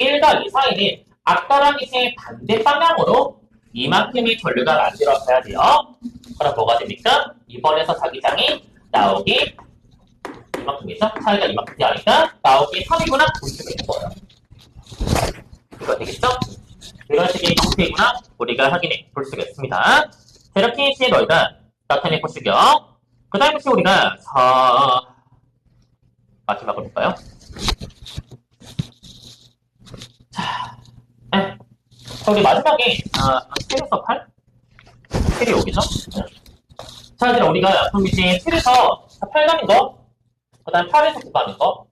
1과 2 사이는 아까랑 이제 반대 방향으로 이만큼의 전류가 만들어져야 돼요. 그럼 뭐가 됩니까? 이번에서 자기장이 나오기 이만큼이죠? 차이가 이만큼이 아니까 나오기 3이구나 볼 수가 있는 거예요. 이거 되겠죠? 이런 식의 형태이구나 우리가 확인해 볼 수가 있습니다. 이렇게 이제 너희가 나타내 보시고요. 그 다음에 우리가 마지막으로 볼까요? 자, 우리 마지막에 스테레오서 8? 스테레오겠죠? 자, 이제 우리가 그럼 이제 7에서 8 가는 거, 그 다음 8에서 9 가는 거,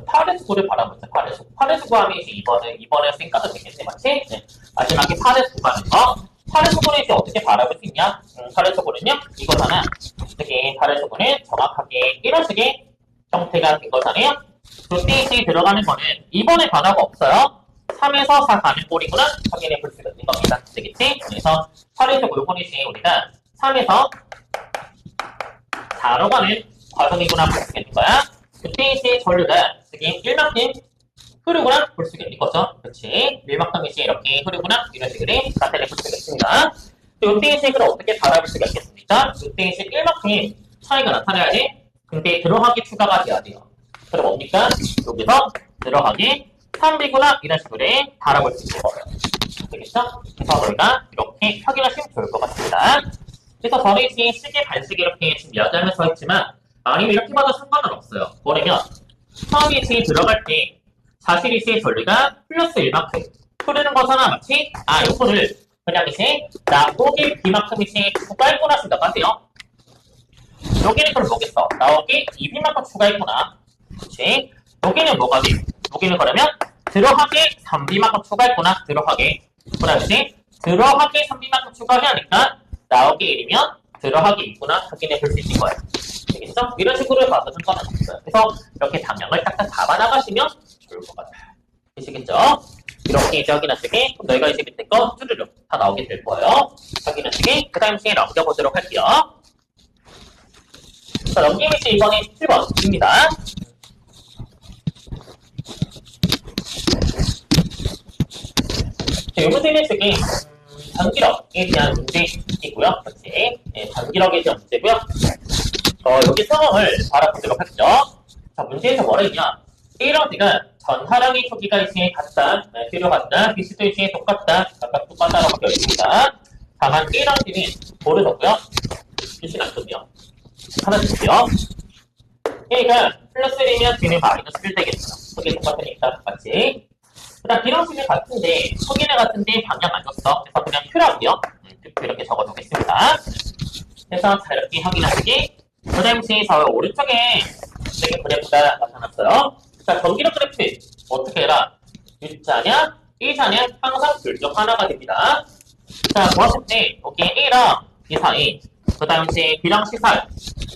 8에서 9를 바라보자. 8에서 9 하면 이제 이번에 쌩까도 되겠지, 맞지? 네. 마지막에 8에서 9 가는 거. 8에서 9는 이제 어떻게 바라볼 수 있냐? 8에서 9는요, 이거잖아. 어떻게 8에서 9는 정확하게 이런 식의 형태가 된 거잖아요. 이때 이제 들어가는 거는 이번에 변화가 없어요. 3에서 4 가는 꼴이구나 확인해 볼 수가 있는 겁니다. 되겠지? 그래서 8에서 9 요거는 이제 우리가 3에서 4로 가는 과정이구나 볼 수가 있는 거야. 그때 이제 전류가 지금 1만큼 흐르구나 볼 수가 있는 거죠. 그렇지? 1만큼 이제 이렇게 흐르구나 이런 식으로 나타내 볼 수가 있습니다. 이때 이제 그럼 어떻게 바라볼 수가 있겠습니까? 이때 이제 1만큼 차이가 나타나야지. 근데 들어가기 추가가 돼야 돼요. 그럼 뭡니까? 여기서 들어가기 3비구나 이런 식으로 바라볼 수 있는 거예요. 되겠죠? 그래서 저희가 이렇게 확인하시면 좋을 것 같습니다. 그래서 저는 이제 시계 반시계 이렇게 지금 이야기하면서 써 있지만 아니면 이렇게 봐도 상관은 없어요. 뭐냐면 처음에 이제 들어갈 때 사실 이제 전류가 플러스 1만큼 흐르는 거잖아, 맞지? 요거를 그냥 이제 나오기 B만큼 이제 추가했구나 생각하세요. 여기는 그럼 뭐겠어? 나오기 2B만큼 추가했구나. 그치? 여기는 뭐가 돼? 여기는 그러면 들어가기 3B만큼 추가했구나. 들어가기. 그 다음에 이제 들어가기 3B만큼 추가해야 하니까 나오기 1이면 들어가기 2구나 확인해 볼 수 있는 거예요. 되겠죠? 이런 식으로 봐도 상관은 없어요. 그래서 이렇게 방향을 딱딱 잡아나가시면 좋을 것 같아요. 되시겠죠? 이렇게 이제 확인하시게 그럼 너희가 이제 밑에 거 쭈르륵 다 나오게 될 거예요. 확인하시게 그 다음 시간에 넘겨보도록 할게요. 자, 넘기면 이제 이번에 17번입니다. 이 문제는 지금 전기력에 대한 문제이고요. 그렇지? 네, 전기력에 대한 문제고요. 여기 상황을 바라보도록 하죠. 자, 문제에서 뭐라 했냐? A랑 B가 전하량의 크기가 이제 같다, 필요 같다, B씨도 이제 똑같다, 각각 똑같다라고 되어 있습니다. 다만 A랑 B는 모르겠고요. B씨는 안 좋네요. 하나 줄게요. A가 플러스 1이면 B는 마이너스 1 되겠죠. 크기 똑같으니까, 맞지? 그 다음 B랑 C는 같은데, 크기는 같은데 방향 안 줬어. 그래서 그냥 Q라고요. Q 이렇게 적어두겠습니다. 그래서 자, 이렇게 확인하시기. 그 다음 시에서 오른쪽에 이렇게 그래프가 나타났어요. 자, 전기력 그래프 어떻게 해라? U자냐? A자냐? 항상 둘 중 하나가 됩니다. 자, 보았을 때 여기 A랑 B 사이, 그 다음 이제 B랑 C 사이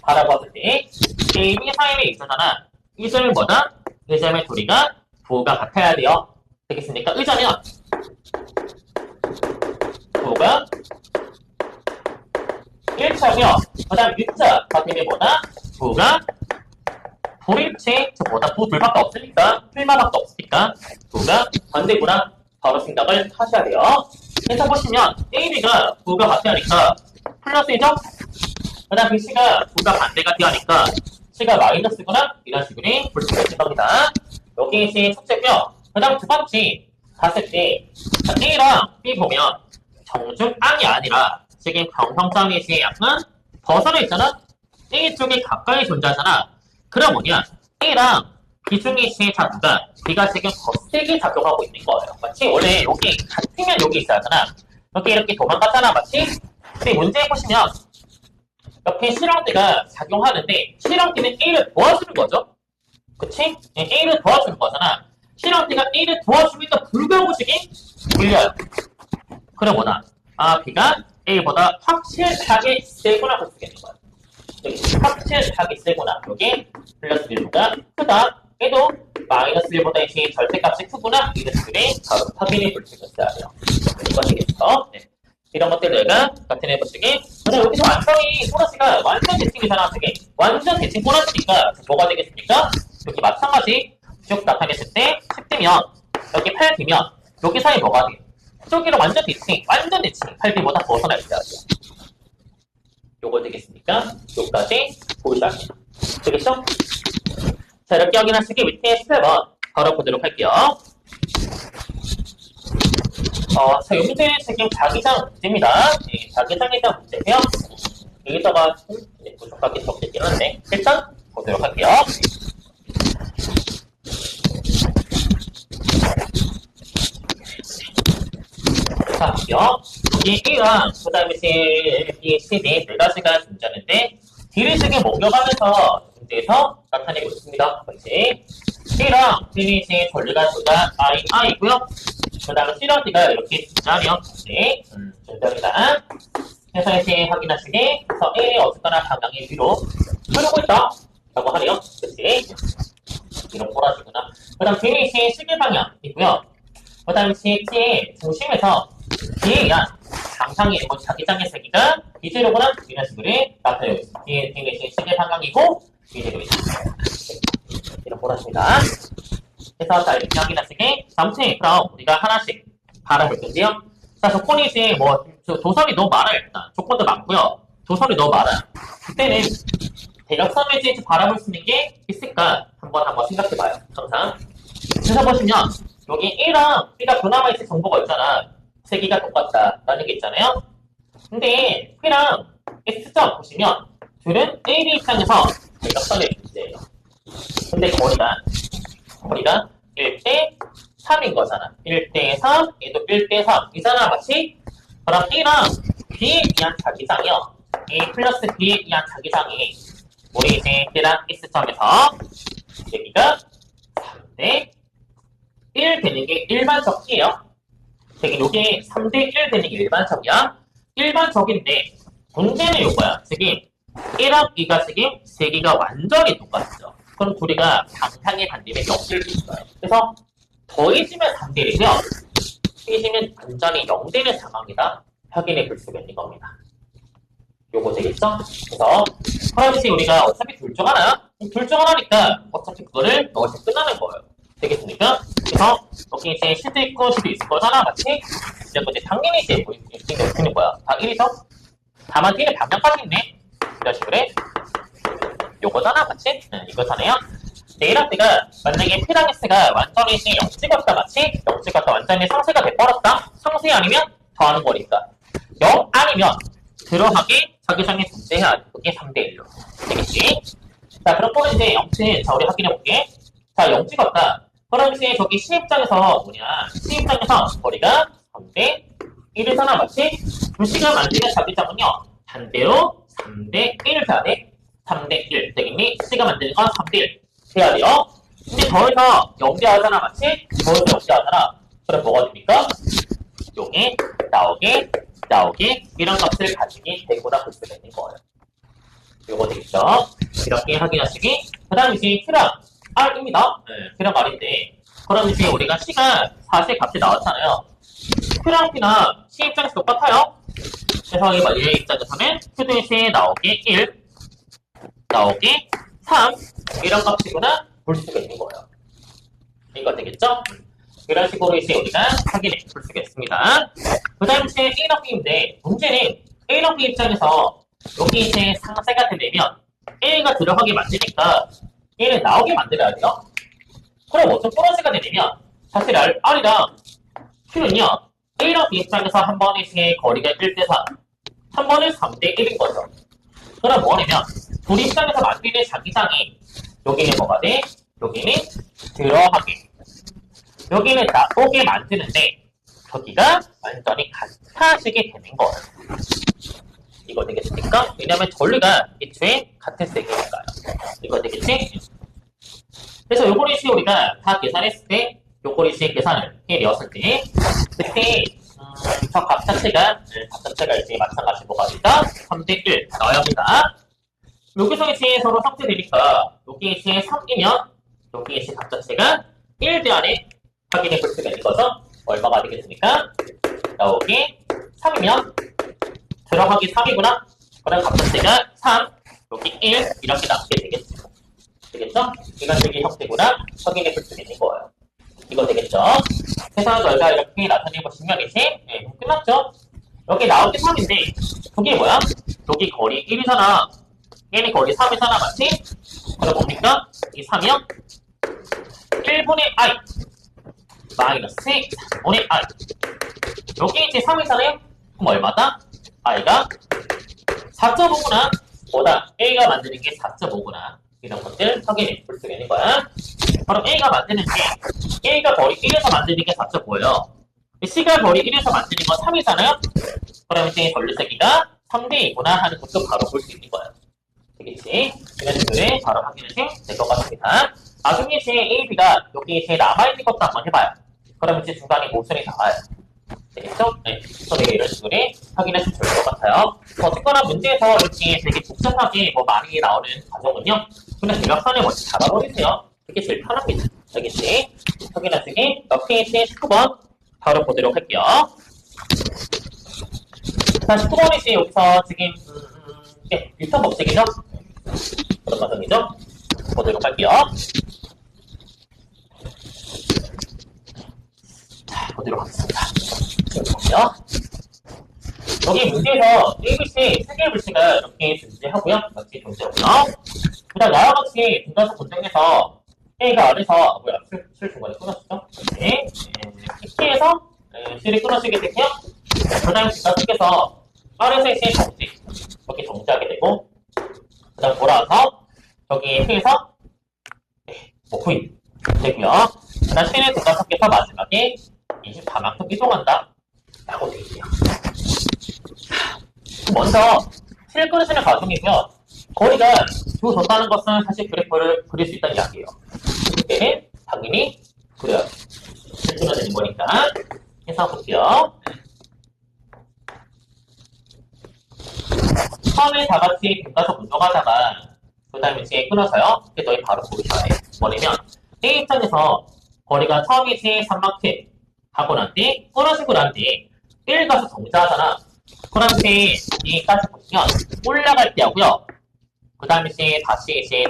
바라보았을 때 A, B 사이에 있잖아. 이 점이 뭐다? 이 점의 둘이가 부호가 같아야 돼요. 되겠습니까? 의자면 부호가 1차고요. 그 다음 U자가 되면 뭐다? 부호가 불일치, 뭐다? 부 둘밖에 없으니까, 필마밖에 없으니까, 부가 반대구나. 바로 생각을 하셔야 돼요. 그래서 보시면, A, B가 부가 같아야 하니까, 플러스 1죠? 그 다음 B, C가 부가 반대가 되어 하니까, C가 마이너스구나 이런 식으로 볼 수가 있는 겁니다. 여기 이제 첫째고요. 그 다음 두 번째 봤을 때 A랑 B 보면 정중앙이 아니라 지금 평형점이 이제 약간 벗어나 있잖아. A 쪽에 가까이 존재하잖아. 그럼 뭐냐? A랑 B 중에 이제 다 누가 B가 지금 더 세게 작용하고 있는 거예요. 마치 원래 여기 같으면 여기 있어야 하잖아. 여기 이렇게 도망갔잖아, 마치. 근데 문제 보시면 옆에 실랑대가 작용하는데 실랑대는 A를 도와주는 거죠. 그치? A를 도와주는 거잖아. 실랑대가 A를 도와주니까 불구하고 지금 불려요. 그럼 뭐다? 아, B가 A보다 확실하게 세구나 볼 수 있는 거야. 여기 확실하게 세구나. 여기 플러스 1보다 크다. 얘도 마이너스 1보다 이제 절대값이 크구나. 이런 식으로 바로 확인해 볼 수 있어요. 이거 되겠어. 네. 이런 것들 내가 같은 해보시기. 그럼 여기서 완성이 보너스가 완전 대칭이잖아. 되게 완전 대칭 보너스니까 뭐가 되겠습니까? 여기 마찬가지 쭉 나타냈을 때 10대면 여기 8B면 여기 사이 뭐가 돼? 저기는 완전 대칭, 완전 대칭. 8B보다 벗어나 있어야 돼요. 요거 되겠습니까? 요까지 보이지 않습니다. 되겠죠? 자, 이렇게 확인하시기 밑에 11번 바로 보도록 할게요. 자, 이 문제는 지금 자기장 문제입니다. 네, 자기장이장 문제고요. 여기다가 부족하게 적겠긴 한데 일단 보도록 할게요. 자, 볼게요. 여기 A랑 그 다음에 B, C, D 네 가지가 존재하는데 D를 지금 옮겨가면서 문제에서 나타내고 있습니다. 그렇지? A랑 B는 이제 전류가 둘다 I고요. 그 다음에 C랑 D가 이렇게 존재하면 네, 존재합니다. 그래서 이제 확인하시게 그래서 A의 어쨌거나 방향이 위로 흐르고 있다 라고 하네요. 그렇지? 이런 꼬라지구나. 그 다음 B는 이제 시계 방향이고요. 그 다음에 C의 중심에서 B에 의한 방향이 뭐 자기장의 세기가 이제로구나 이런 식으로 나타내고 있습니다. B는 이제 시계 방향이고 이제로 있습니다. 이런 꼬라집니다. 그래서 자 이렇게 확인하시게 아무튼 그럼 우리가 하나씩 바라볼 건데요. 자 조건이 이제 뭐 도선이 너무 많아요. 일단 조건도 많고요. 도선이 너무 많아요. 그때는 대각선을 이제 바라볼 수 있는 게 있을까 한번 생각해봐요. 항상. 그래서 보시면 여기 A랑 B가 그나마 있을 정보가 있잖아. 세기가 똑같다라는 게 있잖아요. 근데 P랑 S점 보시면 둘은 A, B 입장에서 대각선의 문제예요. 근데 거리가 1대 3인 거잖아. 1대 3, 얘도 1대 3 이잖아, 마치? 그럼 A랑 B에 의한 자기장이요. A 플러스 B에 의한 자기장이 우리 이제 B랑 S점에서 여기가 3대 1 되는 게 일반적이에요. 되게 요게 3대 1 되는 게 일반적이야. 일반적인데 문제는 요거야. 지금 A랑 B가 지금 세기가 완전히 똑같죠. 그럼 둘이가 방향의 반대면 0될 수 있어요. 그래서 더해지면 3대 1이고요. 빼지면 완전히 0되는 상황이다. 확인해 볼 수가 있는 겁니다. 요거 되겠죠? 그래서 프라이빗이 우리가 어차피 둘 중 하나야? 둘 중 하나니까 어차피 그거를 넣어서 끝나는 거예요. 되겠습니까? 그래서 여기 이제 시도 있고 시도 있을 거잖아, 맞지? 이제 당연히 이제 뭐 이렇게 되는 거야. 다 1이죠? 다만 T는 방향까지 있네. 이런 식으로 요거잖아, 맞지? 이거잖아요. A랑 B가 만약에 P랑 S가 완전히 0 찍었다, 맞지? 0 찍었다, 완전히 상쇄가 돼버렸다? 상쇄 아니면 더하는 거니까. 0 아니면 들어가게 자기장에 존재해야 그게 3대 1로 되겠지? 자, 그럼 또 이제 아무튼 자, 우리 확인해볼게. 자, 0 찍었다. 그럼 이제 저기 C 입장에서 뭐냐? C 입장에서 거리가 3대 1이잖아, 맞지? 그 C가 만드는 자기장은요, 반대로 3대 1을 해야 돼. 3대 1 되겠니? C가 만드는 건 3대 1 해야 돼요. 근데 더해서 0대 하잖아, 맞지? 더해서 0대 하잖아. 그럼 뭐가 됩니까? 요게 나오게 이런 값을 가지게 되고나 볼 수가 있는 거예요. 요거 되겠죠? 이렇게 확인하시기. 그 다음 이제 Q랑 R입니다. Q랑 R인데 그럼 이제 우리가 C가 4의 값이 나왔잖아요. Q랑 P나 C 입장에서 똑같아요. 그래서 얘 입장에서는 Q도 이제 나오게 1 나오게 3 이런 값이구나 볼 수가 있는 거예요. 이거 되겠죠? 이런 식으로 이제 우리가 확인해 볼 수가 있습니다. 그 다음 이제 A랑 B인데 문제는 A랑 B 입장에서 여기 이제 상세가 되려면 A가 들어가게 만드니까 A는 나오게 만들어야 돼요. 그럼 어떤 플러스가 되냐면 사실 R이랑 Q는요. A랑 B 입장에서 한 번의 거리가 1대3, 한 번은 3대1인 거죠. 그럼 뭐냐면 둘 입장에서 만드는 자기장이 여기는 뭐가 돼? 여기는 들어가게, 여기는 나오게 만드는데 저기가 완전히 같아지게 되는 거예요. 이거 되겠습니까? 왜냐면 전류가 애초에 같은 세기니까요. 이거 되겠지? 그래서 요거리시 우리가 다 계산했을 때 요거리시 계산을 해내었을 때 그때 저 값 자체가 이제 마찬가지 뭐가 되다? 3대1 나와야 합니다. 여기서 이제 서로 삭제되니까 여기 이제 3이면 여기 이제 값 자체가 1대 안에 확인해 볼 수가 있는 거죠. 얼마가 되겠습니까? 여기 3이면 들어가기 3이구나. 그럼 값 자체가 3, 여기 1 이렇게 남게 되겠죠. 되겠죠? 이간식의 형태구나 확인해 볼 수 있는 거예요. 이거 되겠죠? 해서 저희가 이렇게 나타내 보시면 이제 끝났죠? 여기 나올 게 3인데 저게 뭐야? 여기 거리 1이잖아. 얘는 거리 3이잖아, 맞지? 그럼 뭡니까? 이 3이요? 1분의 i 마이너스 3분의 i. 여기 이제 3이잖아요? 그럼 얼마다? i가 4.5구나. 뭐다? a가 만드는 게 4.5구나. 이런 것들 확인해 볼 수 있는 거야. 그럼 A가 만드는 게, A가 거리 1에서 만드는 게 4.5예요. C가 거리 1에서 만드는 건 3이잖아요? 그럼 이제 전류세기가 3대2구나 하는 것도 바로 볼 수 있는 거예요. 되겠지? 이런 식으로 바로 확인하시면 될 것 같습니다. 나중에 제 A, B가 여기 이제 남아있는 것도 한번 해봐요. 그럼 이제 중간에 모션이 나와요. 되겠죠? 네. 그래서 되게 이런 식으로 확인하시면 좋을 것 같아요. 어쨌거나 문제에서 이렇게 되게 복잡하게 많이 나오는 과정은요. 그냥 대각선을 먼저 잡아버리세요. 그게 제일 편합니다. 알겠지? 확인하시기 페이지 19번 바로 보도록 할게요. 자, 19번이지 여기서 지금 뉴턴 법칙이죠? 그런 과정이죠? 보도록 할게요. 자, 보도록 하겠습니다. 보세요. 여기 문제에서 ABC 세 개의 불씨가 이렇게 존재하고요. 같이 존재하고요. 그다음 나와 같이 등가서 본정에서 A가 R에서 실 중간에 끊어지죠? 네. T에서 실이 끊어지게 되고요. 그다음 등가속에서 R에서 이제 정지 이렇게 정지하게 되고, 그다음 돌아와서 여기 T에서 후임 되고요. 그다음 C는 등가속에서 마지막에 24만큼 이동한다 라고 되어 있네요. 먼저 실 끊어지는 과정이고요. 거리가 줄어졌다는 것은 사실 그래프를 그릴 수 있다는 이야기예요. 그때는 당연히 그려요. 실 끊어지는 거니까. 해서 볼게요. 처음에 다 같이 등가서 운동하다가 그 다음에 이제 끊어서요. 그게 너희 바로 보셔야 해요. 뭐냐면 A 입장에서 거리가 처음에 이제 3만큼 하고 난 뒤 끊어지고 난 뒤 1 가서 정지하잖아. 그럼 이제 D까지 보시면 올라갈 때 하고요. 그 다음에 이제 다시 이제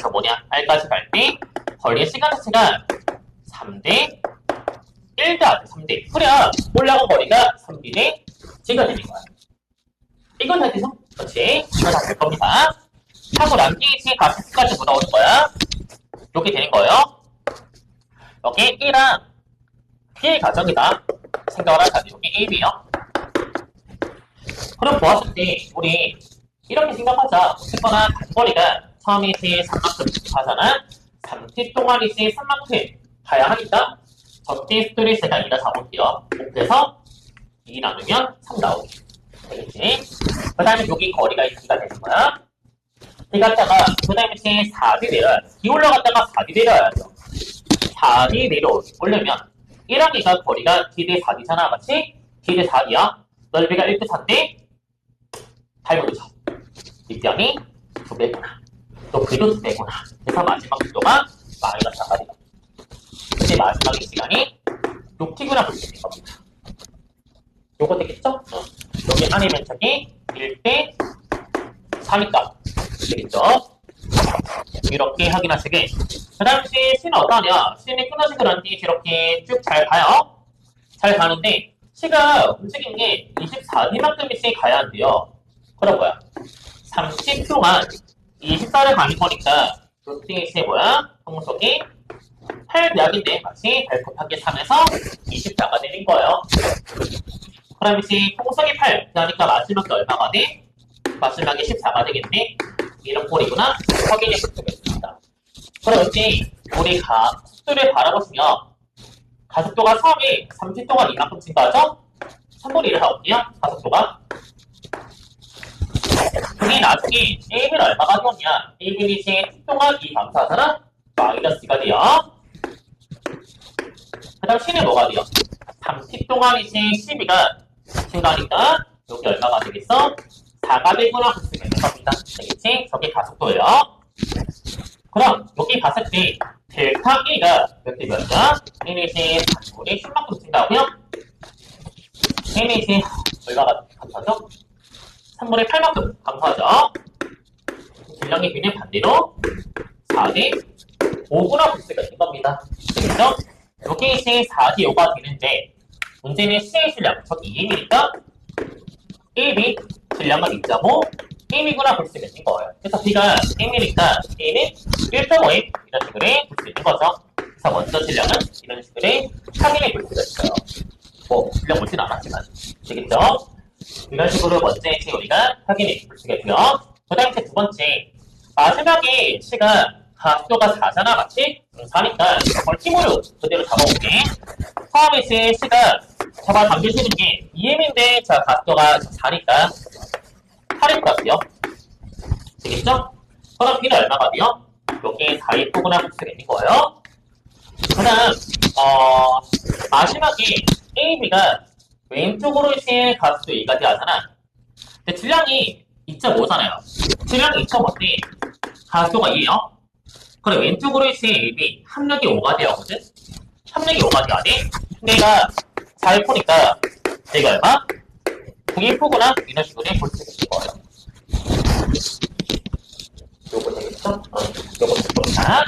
R까지 갈 때 거리의 시간 자체가 3대 1대 3대. 그래야 올라간 거리가 3B대 G가 되는 거야. 이건 다 돼서? 그렇지. 이거 다 될 겁니다. 하고 난 뒤에 이제 값이 X까지 묻어오는 거야. 이렇게 되는 거예요. 여기 1랑 P의 가정이다. 생각을 하자. 여기 A, B요. 그럼 보았을 때 우리 이렇게 생각하자. 어쨌거나 단거리가 처음에 이제 3만큼 하잖아. 3t 동안 이제 3만큼 가야 하니까 적지 스트레스가 2라 잡을게요. 그래서 2 나누면 3 나오게 되겠지. 그 다음에 여기 거리가 2가 되는 거야. D 갔다가 그 다음에 이제 4D 내려야 돼. D 올라갔다가 4D 내려야죠. 4D 내려오려면 1랑 2가 거리가 D 대 4D잖아. 맞지? D 대 4D야. 넓이가 1대 4인데 8분의 입장이 2배구나. 높이도 2배구나. 그래서 마지막 속도가 마이너스 4가 되고, 이제 마지막 이 시간이 6t구나 볼 수 있는 겁니다. 요거 되겠죠? 여기 안의 면적이 1대 4니까 되겠죠? 이렇게 확인하시게. 그 다음에 C는 어떠하냐? C는 끊어지고 난 뒤에 이렇게 쭉 잘 가요. 잘 가는데 C가 움직인 게 24D만큼씩 가야 한대요. 그럼 뭐야? 30 동안 24를 가는 거니까 루팅이 뭐야? 통속이 8약인데 마치 8 곱하기 3에서 24가 되는 거예요. 그럼 이제 통속이 8, 그러니까 마지막에 얼마가 돼? 마지막에 14가 되겠네? 이런 꼴이구나? 확인해 볼 수가 있습니다. 그럼 이제 우리가 속도를 바라보시면 가속도가 3이 30 동안 이만큼 증가하죠? 3분의 1을 하거든요, 가속도가. 그게 나중에 1은 얼마가 되었냐? 1은 이제 t 동안 2 감소하잖아? 마이너스가 돼요. 그 다음 C는 뭐가 돼요? 30 동안 이제 12가 증가하니까 여기 얼마가 되겠어? 4가 되구나 볼 수가 있는 겁니다. 되겠지? 저게 가속도예요. 그럼 여기 봤을 때 델타 A가 몇 대 몇이야? A는 이제 3분의 10만큼 증가하고요. A는 이제 얼마가 감소하죠? 3분의 8만큼 감소하죠. 질량의 비는 반대로 4대 5구나 볼 수가 있는 겁니다. 되겠죠? 여기 이제 4대 5가 되는데 문제는 C의 질량, 저기 2mm니까 1이 질량은 2.5, 1이구나 볼 수가 있는 거예요. 그래서 B가 1mm니까 A는 1.5에 이런 식으로 볼 수 있는 거죠. 그래서 먼저 질량은 이런 식으로 확인해 볼 수가 있어요. 뭐 질량 보진 않았지만 되겠죠? 이런 식으로 먼저 이제 우리가 확인해 볼 수가 있고요. 그 다음에 두 번째 마지막에 C가 가속도가 4잖아, 맞지? 4니까 이걸 힘으로 그대로 잡아볼게. 처음에 이제 C가 잡아 당겨주는 게 2m인데 자 가속도가 4니까 8일 것 같아요. 되겠죠? 그럼 B는 얼마가 돼요? 여기 4의 폭구나 볼 수가 있는 거예요. 그 다음 마지막에 A, B가 왼쪽으로 이제 가속도 2까지 하잖아. 근데 질량이 2.5잖아요. 질량이 2.5인데 가속도가 2예요. 그래 왼쪽으로 이제 A, B 합력이 5가 되었거든? 합력이 5가 돼야 돼? 근데 얘가 4의 포니까 얘가 얼마? 9의 포구나 이런 식으로 볼 수가 있는 거예요. 요거 되겠죠? 요거 되겠다.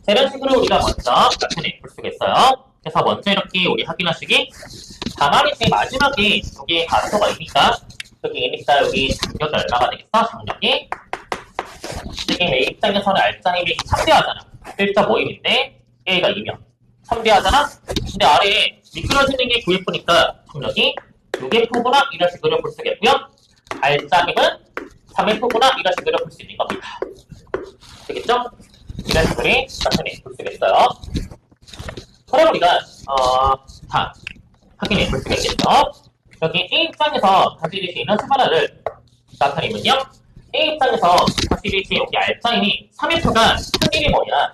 이런 식으로 우리가 먼저 나타내 볼 수가 있어요. 그래서 먼저 이렇게 우리 확인하시기 다만 이제 마지막에 여기 가속도가 있으니까 여기 N이니까 여기 장력이 얼마가 되겠어? 장력이 지금 A 입장에서는 R장이 3대하잖아. 1.5mm인데 A가 2면 3대하잖아? 근데 아래에 미끄러지는 게 9F니까 장력이 6F구나 이런 식으로 볼 수가 있고요. R장임은 3F구나 이런 식으로 볼 수 있는 겁니다. 되겠죠? 이런 식으로 나타내 볼 수가 있어요. 그럼 우리가 다 확인해 볼 수가 있겠죠? 여기 A 입장에서 사실 에너지 변화를 나타내면요. A 입장에서 사실 여기 R장이 3F가 1일이 뭐냐?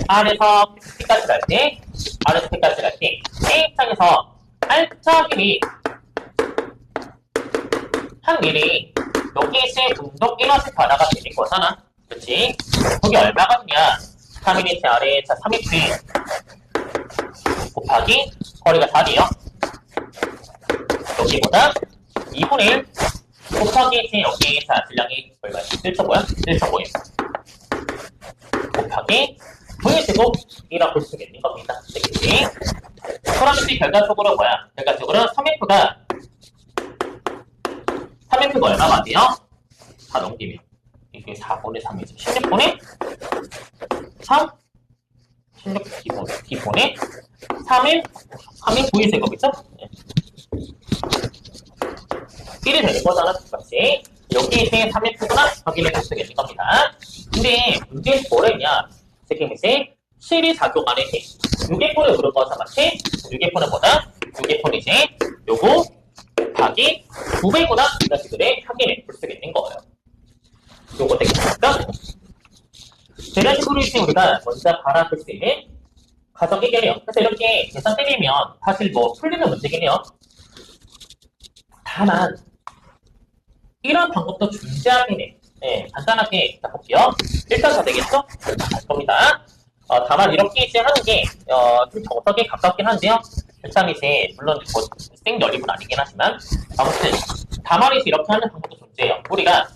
R에서 P까지 갈 때, R에서 P까지 갈 때, A 입장에서 R장이 1일이 여기 이제 운동 에너지 변화가 되는 거잖아. 그렇지? 거기 얼마가 되냐? 3일이 아래에 3F 곱하기 거리가 4이에요. 여기보다 2분의 1 곱하기 여기 질량이 얼마야? 1.5야? 1.5에 곱하기 V제곱이라고 볼 수가 있는 겁니다. 되겠지? 그럼 이제 결과적으로 뭐야? 결과적으로 3F가 얼마가 돼요? 다 넘기면 이게 4분의 3이죠. 16분의 3? 16 기본에 3의 9V제곱이죠? 1이 되는 거잖아, 똑같이. 여기 이제 3의 표구나 확인해 볼 수가 있는 겁니다. 근데 문제는 뭐랬냐? 지금 이제 실이 작용 안에 6의 폰을 물은 거잖아, 맞지? 6의 폰은 뭐다? 6의 폰이 이제 요거 곱하기 9배구나 이런 식으로 확인해 볼 수가 있는 거예요. 요거 되겠습니까? 이런 식으로 이제 우리가 먼저 바라볼 수 있는 가정 해결이에요. 그래서 이렇게 계산 때리면 사실 뭐 풀리는 문제긴 해요. 다만 이런 방법도 존재하긴 해. 네, 간단하게 볼게요. 일단 다 되겠죠? 갈 겁니다. 다만 이렇게 이제 하는 게 좀 정석에 가깝긴 한데요. 일단 이제 물론 뭐 생연립은 아니긴 하지만 아무튼 다만 이제 이렇게 하는 방법도 존재해요. 우리가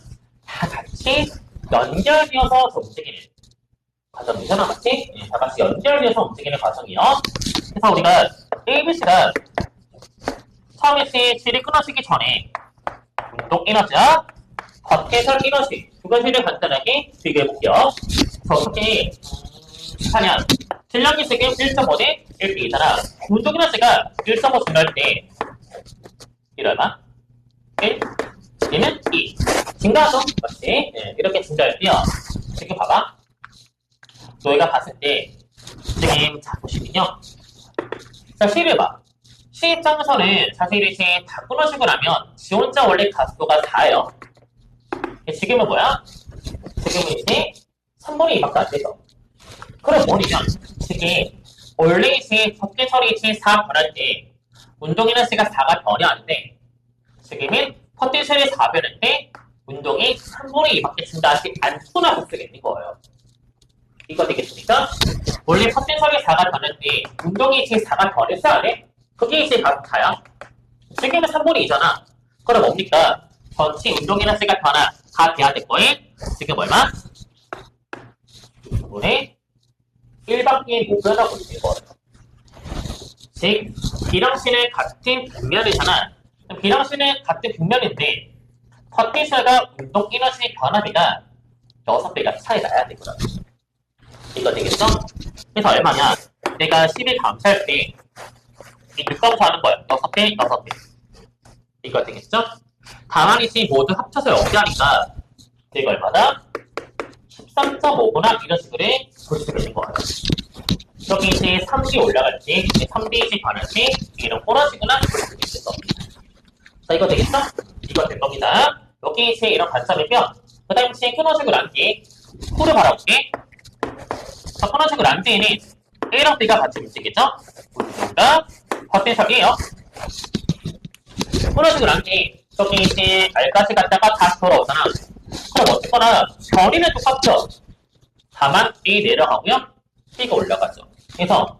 다 같이 연결되어서 움직이는 과정이잖아, 맞지? 네, 다 같이 연결되어서 움직이는 과정이에요. 그래서 우리가 ABC가 처음에 실이 끊어지기 전에 운동 에너지와 겉해설 이너시 두 가지를 간단하게 비교해볼게요. 어떻게 하냐? 질량이 지금 1.5대 1이잖아. 운동 이너시가 1.5 증가할 때 이러나 1, 얘는 2. 증가하죠? 맞지? 네, 이렇게 증가할 때요. 지금 봐봐. 너희가 봤을 때 지금 자 보시면요. 자, C를 봐. C 입장에서는 사실 이제 다 끊어지고 나면 지 혼자 원래 가속도가 4예요. 지금은 뭐야? 지금은 이제 3분의 2밖에 안 되죠. 그럼 뭐냐면 지금 원래 이제 적대설이 이제 4 변할 때 운동이나 C가 4가 변하는데 지금은 포텐셜이 4 변할 때 운동이 3분의 2밖에 증가하지 않구나 볼 수가 있는 거예요. 이거 되겠습니까? 원래 포텐셜이 4가 변할 때 운동이 이제 4가 변했어 안 해? 그게 이제 4야. 지금은 3분의 2잖아. 그럼 뭡니까? 전체 운동이나 C가 변화 다 돼야 될 거에 지금 얼마? 2분의 1밖에 못 변하고 있는 거예요. 즉, B랑 C는 같은 빗면이잖아. B랑 C는 같은 빗면인데 포텐셜과 운동 에너지 변화비가 6배가 차이 나야 되거든. 이거 되겠어? 그래서 얼마냐? 내가 10을 감시할 때 이 6감소 하는 거야. 6배, 6배. 이거 되겠죠? 다만 이제 모두 합쳐서 0배 하니까 이거 얼마다? 13.5구나 이런 식으로 볼 수가 있는 거예요. 여기 이제 3D 올라갈 때, 3D 변할 때 이런 꼬라지구나 볼 수가 있을 겁니다. 자, 이거 되겠어? 이거 될 겁니다. 여기 이제 이런 관점이면 그 다음에 이제 끊어지고 난 뒤에 코를 바라볼게. 자, 끊어지고 난 뒤에는 A랑 B가 같이 움직이죠? 그러니까 포텐셜이에요. 끊어지고 난 뒤에 여기 이제 R까지 갔다가 다시 돌아오잖아. 그럼 어쨌거나 결이는 똑같죠? 다만 A 내려가고요. B가 올라가죠. 그래서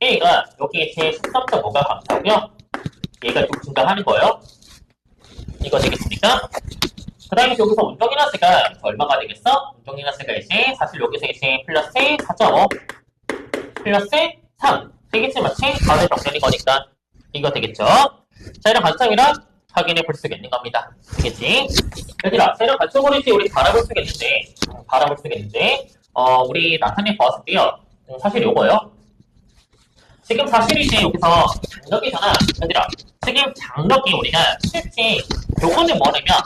A가 여기 이제 13.5가 감소하고요. 얘가 좀 증가하는 거예요. 이거 되겠습니까? 그 다음에 여기서 운동 에너지가 얼마가 되겠어? 운동 에너지가 이제 사실 여기서 이제 플러스 4.5 플러스 3 되겠지 마치 바로 정렬인 거니까 이거 되겠죠? 자, 이런 관점이랑 확인해 볼 수가 있는 겁니다. 되겠지? 얘들아, 자, 이런 관점으로 이제 우리 바라볼 수가 있는데 우리 나타내 보았을 때요. 사실 요거요. 지금 사실 이제 여기서 장력이잖아. 얘들아, 지금 장력이 우리가 실제 요거는 뭐냐면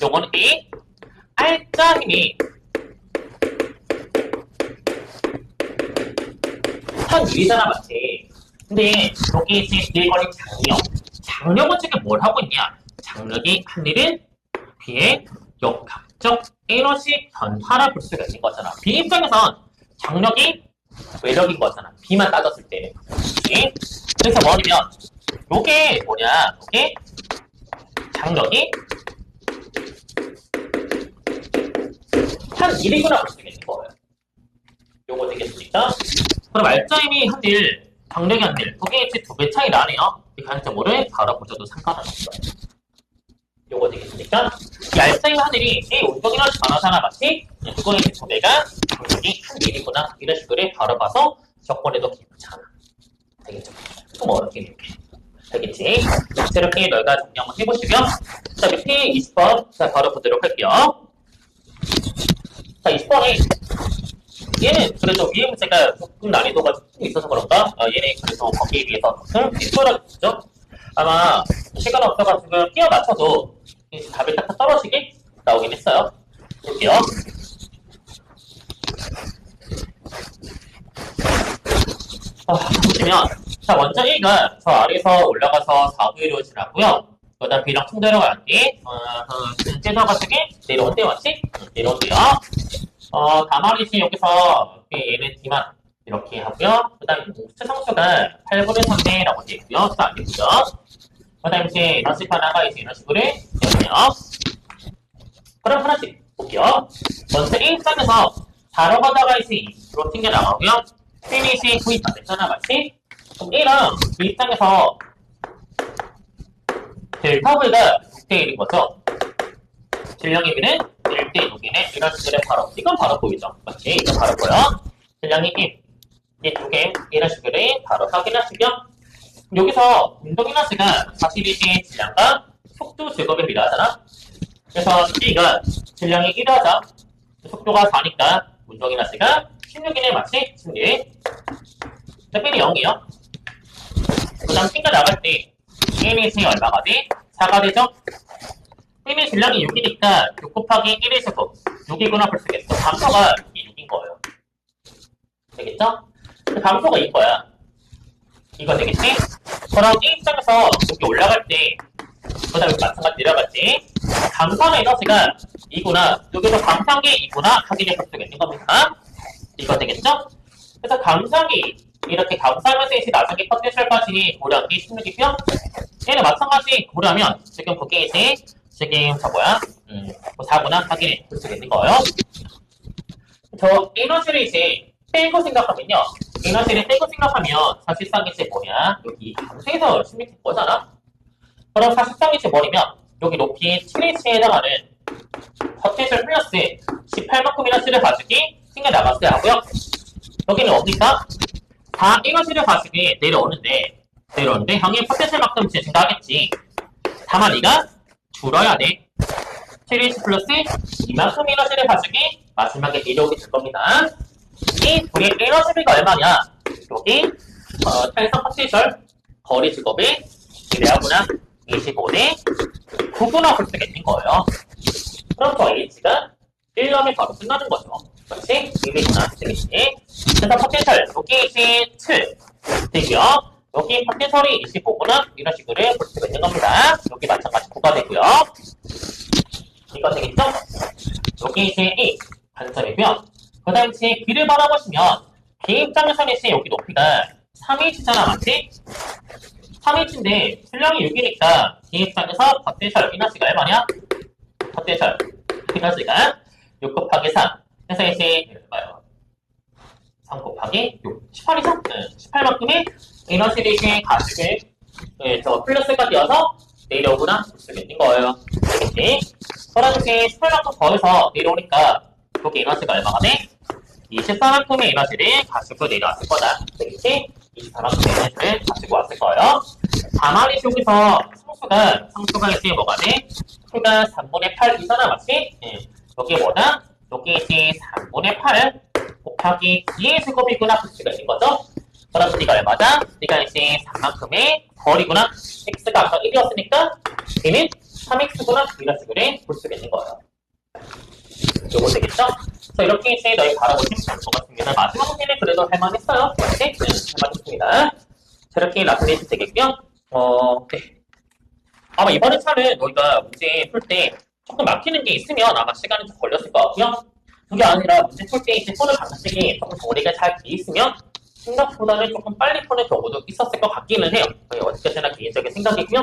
요거는 이 R자 힘이 1000N이잖아, 맞지? 근데 여기 이제 뒤에 걸린 장력은 지금 뭘 하고 있냐? 장력이 한 일은 B의 역학적 에너지 변화를 볼 수가 있는 거잖아. B 입장에선 장력이 외력인 거잖아. B만 따졌을 때는. 그치? 그래서 뭐냐면 요게 뭐냐? 요게 장력이 한 1이구나 볼 수가 있는 거예요. 요거 되겠습니까? 그럼 R자임이 한 일, 장력이 한 일, 그게 이제 2배 차이 나네요. 이 관점으로 바라보셔도 상관없어요. 요거 되겠습니까? 이 R자임 한 일이 이 운동이나 변화잖아, 맞지? 그거는 이제 2배가 장력이 한 일이구나. 이런 식으로 바라봐서 적분해도 괜찮아. 되겠죠? 좀 어렵게 이렇게. 되겠지? 자, 이렇게 너희가 정리 한번 해보시면 자, 밑에 20번 자, 바로 보도록 할게요. 자, 20번에 얘는 그래도 위에 문제가 조금 난이도가 조금 있어서 그런가? 얘는 그래도 거기에 비해서 좀 수월하겠죠? 아마 시간 없어가지고 끼워 맞춰도 답이 딱 떨어지게 나오긴 했어요. 볼게요. 보시면 자, 먼저 A가 저 아래에서 올라가서 4부로 지나고요. 그 다음 B랑 총 내려간 뒤에 째져가지고 내려온대 맞지? 내려온대요. 다만 이제 여기서 얘는 D만 이렇게 하고요. 그 다음에 수상수가 8분의 3배라고 되어 있고요. 또 안 되고요. 그 다음에 이제 에너지 하나가 이제 이런 식으로 되거든요. 그럼 하나씩 볼게요. 먼저 A 입장에서 바로 가다가 이제 2로 튕겨나가고요. B는 이제 구입 안 됐잖아, 맞지? 그럼 A랑 B 입장에서 델타 V가 6대 1인 거죠. 질량의 B는 1대 6이네. 이런 식으로 바로, 이건 바로 보이죠. 맞지? 이건 바로 보여. 질량의 1, 이 두 개, 이런 식으로 바로 확인하시고요. 여기서 운동 에너지가 사실 이제 질량과 속도 제곱을 비례하잖아. 그래서 C가 질량이 1하자. 속도가 4니까 운동 에너지가 16이네 맞지? 16. B는 0이요. 그 다음 C가 나갈 때 A는 C 얼마가 돼? 4가 되죠? B는 질량이 6이니까 6 곱하기 1의 제곱 6이구나 볼 수 있겠어. 감소가 6인 거예요. 되겠죠? 감소가 이거야. 이거 되겠지? 그럼 이 입장에서 여기 올라갈 때, 그 다음에 마찬가지 내려갈 때, 감소하는 에너지가 2구나, 여기서 감소한 게 2구나 확인해 볼 수가 있는 겁니다. 이거 되겠죠? 그래서 감소하기, 이렇게 감소하면서 이제 나중에 포텐셜까지 고려한 게 16이고요. 얘는 마찬가지 고려하면 지금 그게 이제 지금 저 뭐야? 4구나 확인해 볼 수가 있는 거예요. 저 에너지를 이제 빼고 생각하면요. 에너지를 빼고 생각하면 사실상 이제 뭐냐? 여기 감소해서 16일 거잖아? 그럼 사실상 이제 뭐냐면 여기 높이 7H에 해당하는 포텐셜 플러스 18만큼 에너지를 가지고 생겨 나갔어야 하고요. 여기는 뭡니까? 다 에너지를 가지고 내려오는데 형의 포텐셜만큼 이제 증가하겠지. 다만 네가 줄어야 돼. 7H 플러스 이만큼 에너지를 가지고 마지막에 내려오게 될 겁니다. 이 둘의 에너지비가 얼마냐? 여기 탄성 포텐셜 거리 직업의 기대하구나 25대 9구나 볼 수가 있는 거예요. 그럼 저 H가 1럼이 바로 끝나는 거죠. 그렇지? 200이나 되겠지. 그래서 포텐셜 여기 이제 7 되고요. 여기 포텐셜이 25구나 이런 식으로 볼 수가 있는 겁니다. 여기 마찬가지 9가 되고요. 이거 되겠죠? 여기 이제 2 반점이고요. 그 다음 이제 B를 바라보시면 B 입장에서는 이제 여기 높이가 3H잖아, 맞지? 3H인데 질량이 6이니까 B 입장에서 포텐셜 에너지가 얼마냐? 포텐셜 에너지가 6 곱하기 3 그래서 이제 봐요. 3 곱하기 6 18이죠? 18만큼의 에너지를 이제 가지고 저 플러스가 되어서 내려오구나 볼 수 있는 거예요. 되겠지? 그럼 이제 18만큼 더해서 내려오니까 여기 에너지가 얼마가 돼? 24만큼의 에너지를 가지고 내려왔을 거다. 되겠지? 24만큼의 에너지를 가지고 왔을 거예요. 다만 이 여기서 상수가 이제 뭐가 돼? 수가 3분의 8 이잖아, 맞지? 여기 뭐다? 여기 이제 3분의 8 곱하기 2의 제곱이구나 볼 수가 있는 거죠? 그럼 D가 얼마다? D가 이제 3만큼의 거리구나. X가 아까 1이었으니까 D는 3X구나 이런 식으로 볼 수가 있는 거예요. 요거 되겠죠? 그래서 이렇게 이제 너희 바라보시면 좋을 것 같습니다. 마지막 문제는 그래도 할만했어요. 네, 할만했습니다. 저렇게 나타내시면 되겠고요. 네. 아마 이번에 차는 너희가 문제 풀 때 조금 막히는 게 있으면 아마 시간이 좀 걸렸을 것 같고요. 그게 아니라 문제 풀 때 이제 푸는 방식이 조금 정리가 잘 돼 있으면 생각보다는 조금 빨리 푸는 경우도 있었을 것 같기는 해요. 어떻게나 개인적인 생각이고요.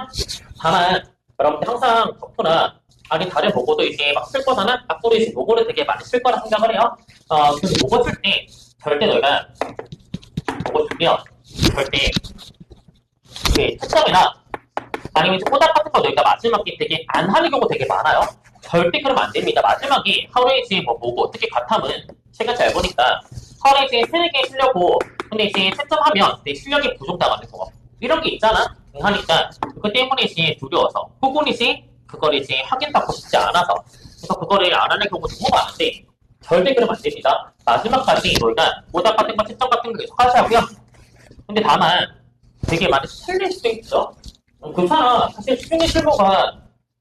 다만 여러분들 항상 덕후나 아니 다른 모고도 이제 막 쓸 거잖아. 앞으로 이제 모고를 되게 많이 쓸 거라 생각을 해요. 그 모고 쓸 때 절대 너희가 모고 쓰면 절대 그 채점이나 아니면 이제 꼬닥 같은 거 너희가 마지막에 되게 안 하는 경우 되게 많아요. 절대 그러면 안 됩니다. 마지막에 하루에 이제 뭐 모고 어떻게 과탐은 제가 잘 보니까 하루에 이제 3개 쓰려고 근데 이제 채점하면 내 실력이 부족당하는 거 이런 게 있잖아. 하니까 그 때문에 이제 두려워서 혹은 이제 그걸 이제 확인받고 싶지 않아서 그래서 그거를 안 하는 경우도 너무 많은데 절대 그러면 안 됩니다. 마지막까지 너희가 모답 같은 거 채점 같은 거 계속 하셔야고요. 근데 다만 되게 많이 틀릴 수도 있죠. 괜찮아. 사실 수준의 실무가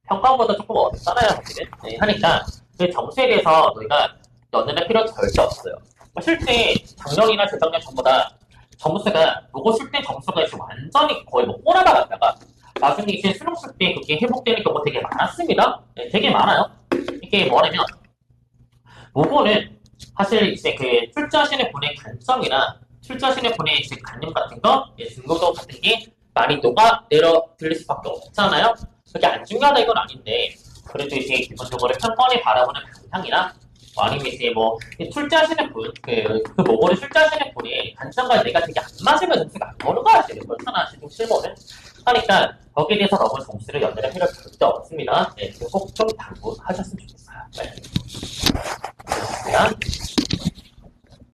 평가보다 조금 어렵잖아요. 사실은. 네, 하니까 그 점수에 대해서 너희가 연연할 필요는 절대 없어요. 실제 작년이나 재작년 전보다 점수가 요거 쓸 때 점수가 지금 완전히 거의 뭐 꼬라다 갔다가 나중에 이제 수능 쓸 때 그게 회복되는 경우가 되게 많았습니다. 네, 되게 많아요. 이게 뭐냐면 요거는 사실 이제 그 출제하시는 분의 관점이나 출제하시는 분의 이제 관념 같은 거, 중요도 같은 게 많이 녹아 내려 들릴 수밖에 없잖아요. 그게 안 중요하다 이건 아닌데 그래도 이제 기본적으로 평가를 바라보는 방향이나 아니면 이제 뭐 출제하시는 분, 그 모고를 출제하시는 분이 관점과 내가 되게 안 맞으면 점수가 안 오는 거야 지금 그렇잖아 지금 실무는. 하니까 거기에 대해서 너무 점수를 연연할 필요 절대 없습니다. 네, 꼭 좀 당부하셨으면 좋겠어요. 네.